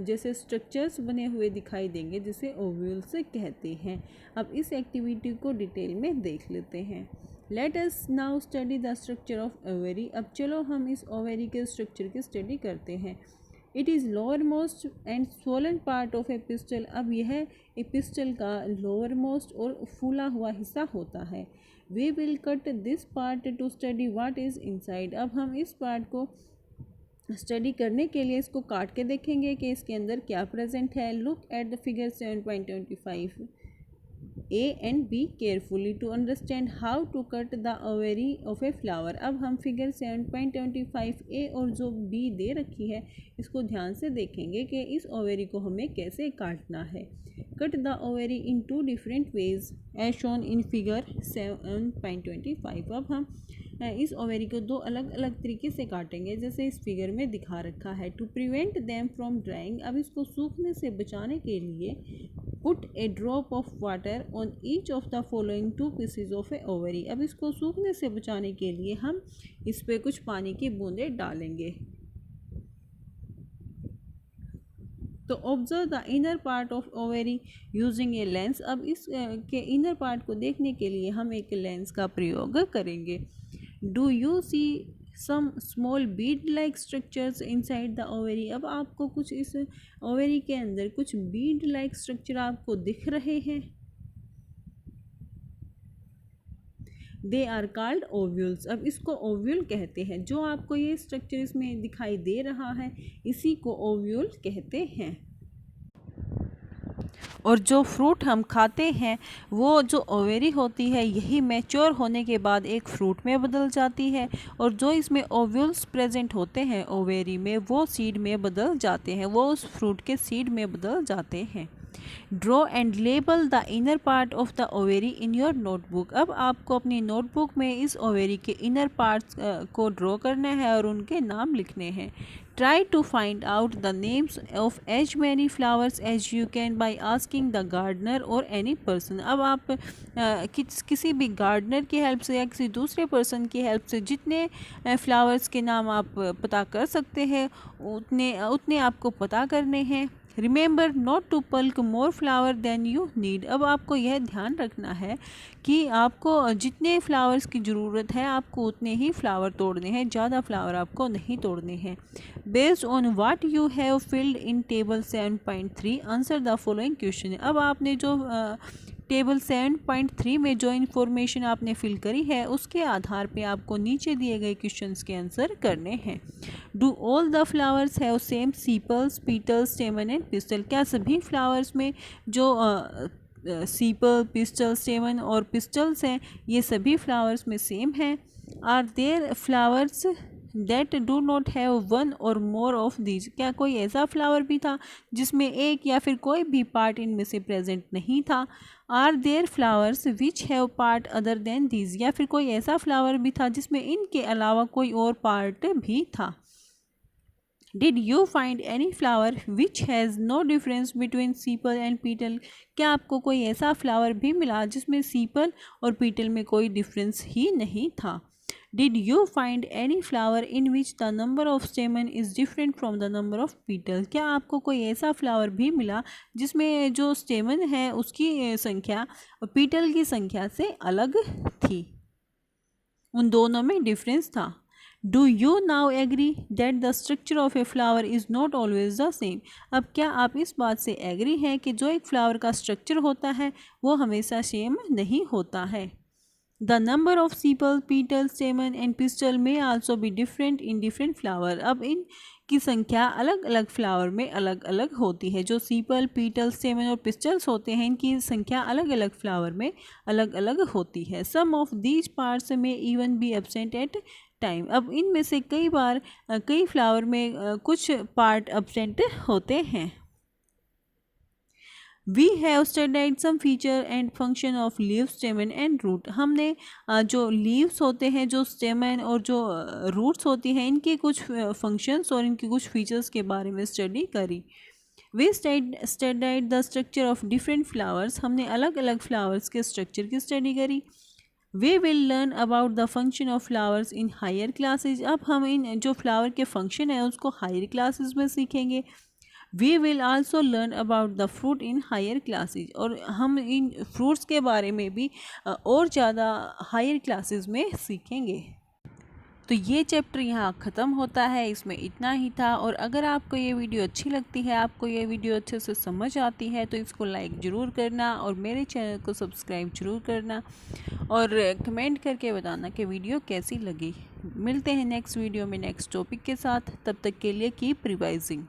जैसे स्ट्रक्चर्स बने हुए दिखाई देंगे जिसे ओव्यूल्स कहते हैं। अब इस एक्टिविटी को डिटेल में देख लेते हैं। Let us now study the structure of ovary. अब चलो हम इस ओवेरी के स्ट्रक्चर की स्टडी करते हैं। It is lower most and swollen part of a pistil. अब यह ए पिस्टल का लोअर मोस्ट और फूला हुआ हिस्सा होता है। We will cut this part to study what is inside. अब हम इस पार्ट को स्टडी करने के लिए इसको काट के देखेंगे कि इसके अंदर क्या प्रेजेंट है। Look at the figure 7.25 A and B carefully to understand how to cut the ovary of a flower। अब हम फिगर 7.25 A और जो B दे रखी है इसको ध्यान से देखेंगे कि इस ओवेरी को हमें कैसे काटना है। Cut the ovary in two different ways as shown in figure 7.25। अब हम इस ओवेरी को दो अलग अलग तरीके से काटेंगे जैसे इस फिगर में दिखा रखा है। To prevent them from drying. अब इसको सूखने से बचाने के लिए put a drop of water on each of the following two pieces of a ovary. अब इसको सूखने से बचाने के लिए हम इस पे कुछ पानी की बूंदें डालेंगे। तो observe the inner part of ovary using a lens. अब इस के इनर पार्ट को देखने के लिए हम एक लेंस का प्रयोग करेंगे। Do you see some small bead like structures inside the ovary. अब आपको कुछ इस ओवेरी के अंदर कुछ बीड लाइक स्ट्रक्चर आपको दिख रहे हैं। They are called ovules. अब इसको ओव्यूल कहते हैं। जो आपको ये स्ट्रक्चर इसमें दिखाई दे रहा है इसी को ओव्यूल कहते हैं। और जो फ्रूट हम खाते हैं वो जो ओवेरी होती है यही मैच्योर होने के बाद एक फ्रूट में बदल जाती है और जो इसमें ओव्यूल्स प्रेजेंट होते हैं ओवेरी में वो सीड में बदल जाते हैं, वो उस फ्रूट के सीड में बदल जाते हैं। Draw and label the inner part of the ovary in your notebook. अब आपको अपनी नोटबुक में इस ओवेरी के इनर पार्ट्स को ड्रॉ करना है और उनके नाम लिखने हैं। Try to find out the names of as many flowers as you can by asking the gardener or any person. अब आप किसी भी गार्डनर की हेल्प से या किसी दूसरे पर्सन की हेल्प से जितने फ्लावर्स के नाम आप पता कर सकते हैं उतने आपको पता करने हैं। Remember not to pluck more flower than you need. अब आपको यह ध्यान रखना है कि आपको जितने फ्लावर्स की ज़रूरत है आपको उतने ही फ्लावर तोड़ने हैं, ज़्यादा फ्लावर आपको नहीं तोड़ने हैं। Based on what you have filled in table 7.3 answer the following question. अब आपने जो टेबल 7.3 में जो इन्फॉर्मेशन आपने फिल करी है उसके आधार पे आपको नीचे दिए गए क्वेश्चंस के आंसर करने हैं। Do all the flowers have same sepals petals स्टेमन and pistol. क्या सभी फ्लावर्स में जो सीपल पिस्टल स्टेमन और पिस्टल्स हैं ये सभी फ्लावर्स में सेम हैं। Are there flowers that do not have one or more of these. क्या कोई ऐसा फ्लावर भी था जिसमें एक या फिर कोई भी पार्ट इनमें से प्रेजेंट नहीं था। Are there flowers which have part other than these. या फिर कोई ऐसा फ्लावर भी था जिसमें इनके अलावा कोई और पार्ट भी था। Did you find any flower which has no difference between sepal and petal. क्या आपको कोई ऐसा फ्लावर भी मिला जिसमें सीपल और पीटल में कोई डिफरेंस ही नहीं था। Did you find any flower in which the number of stamen is different from the number of petal? क्या आपको कोई ऐसा फ्लावर भी मिला जिसमें जो स्टेमन है उसकी संख्या पीटल की संख्या से अलग थी, उन दोनों में डिफरेंस था? Do you now agree that the structure of a flower is not always the same? अब क्या आप इस बात से एग्री हैं कि जो एक फ्लावर का स्ट्रक्चर होता है वो हमेशा सेम नहीं होता है? The number of sepal, petal, stamen and pistil may also be different in different flower. अब इन की संख्या अलग अलग फ्लावर में अलग अलग होती है। जो सीपल, पीटल, स्टेमन और पिस्टल्स होते हैं इनकी संख्या अलग अलग फ्लावर में अलग अलग होती है। Some of these parts may even be absent at time. अब इनमें से कई बार कई फ्लावर में कुछ पार्ट एब्सेंट होते हैं। We have studied some feature and function of leaf, stamen and root. हमने जो लीव्स होते हैं, जो स्टेमन और जो रूट्स होती हैं, इनके कुछ फंक्शंस और इनके कुछ फीचर्स के बारे में स्टडी करी। We studied the structure of different flowers. हमने अलग अलग फ्लावर्स के स्ट्रक्चर की स्टडी करी। We will learn about the function of flowers in higher classes. अब हम इन जो फ्लावर के फंक्शन है उसको हायर क्लासेस में सीखेंगे। We will also learn about the fruit in higher classes. और हम इन फ्रूट्स के बारे में भी और ज़्यादा हायर क्लासेस में सीखेंगे। तो ये चैप्टर यहाँ ख़त्म होता है, इसमें इतना ही था। और अगर आपको ये वीडियो अच्छी लगती है, आपको ये वीडियो अच्छे से समझ आती है, तो इसको लाइक ज़रूर करना और मेरे चैनल को सब्सक्राइब ज़रूर करना और कमेंट करके बताना कि वीडियो कैसी लगी। मिलते हैं नेक्स्ट वीडियो में नेक्स्ट टॉपिक के साथ। तब तक के लिए कीप रिवाइजिंग।